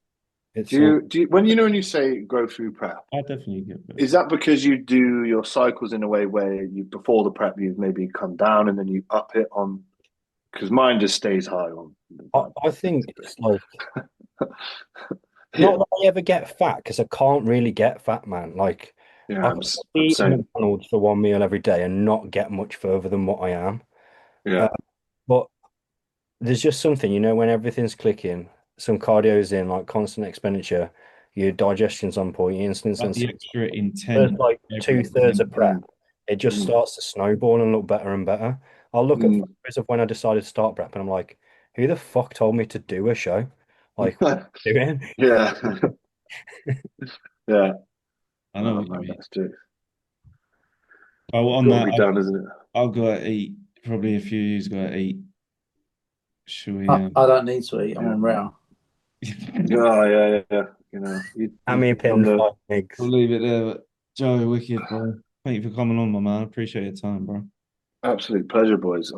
Speaker 4: it's
Speaker 2: Do you when you say go through prep,
Speaker 1: I definitely get it.
Speaker 2: is that because you do your cycles in a way where you before the prep you maybe come down and then you up it on? Because mine just stays high on.
Speaker 4: I think it's like
Speaker 2: Yeah.
Speaker 4: not that I ever get fat because I can't really get fat, man. Like
Speaker 2: Yeah,
Speaker 4: I
Speaker 2: I'm
Speaker 4: can eat
Speaker 2: saying.
Speaker 4: McDonald's for one meal every day and not get much further than what I am.
Speaker 2: Yeah.
Speaker 4: But there's just something, when everything's clicking, some cardio's in, like constant expenditure, your digestion's on point, your insulin's
Speaker 1: Like the
Speaker 4: sensitive.
Speaker 1: extra intent.
Speaker 4: There's like
Speaker 1: every
Speaker 4: 2/3 of prep.
Speaker 2: Mm.
Speaker 4: It just starts to snowball and look better and better. I'll look at photos of when I decided to start prep and I'm like, who the fuck told me to do a show? Like, what am I doing?
Speaker 2: Yeah. Yeah.
Speaker 1: I know
Speaker 2: Oh,
Speaker 1: what you
Speaker 2: man,
Speaker 1: mean.
Speaker 2: that's true.
Speaker 1: Oh, on
Speaker 2: Got to
Speaker 1: that,
Speaker 2: be done, isn't it?
Speaker 1: I'll go to eat. Probably a few of you's got to eat. Should we?
Speaker 3: I don't need to eat. I'm on rail.
Speaker 2: Yeah.
Speaker 4: How many pins, 5 eggs?
Speaker 1: I'll leave it there. But Joe, wicked, bro. Thank you for coming on, my man. I appreciate your time, bro.
Speaker 2: Absolute pleasure, boys.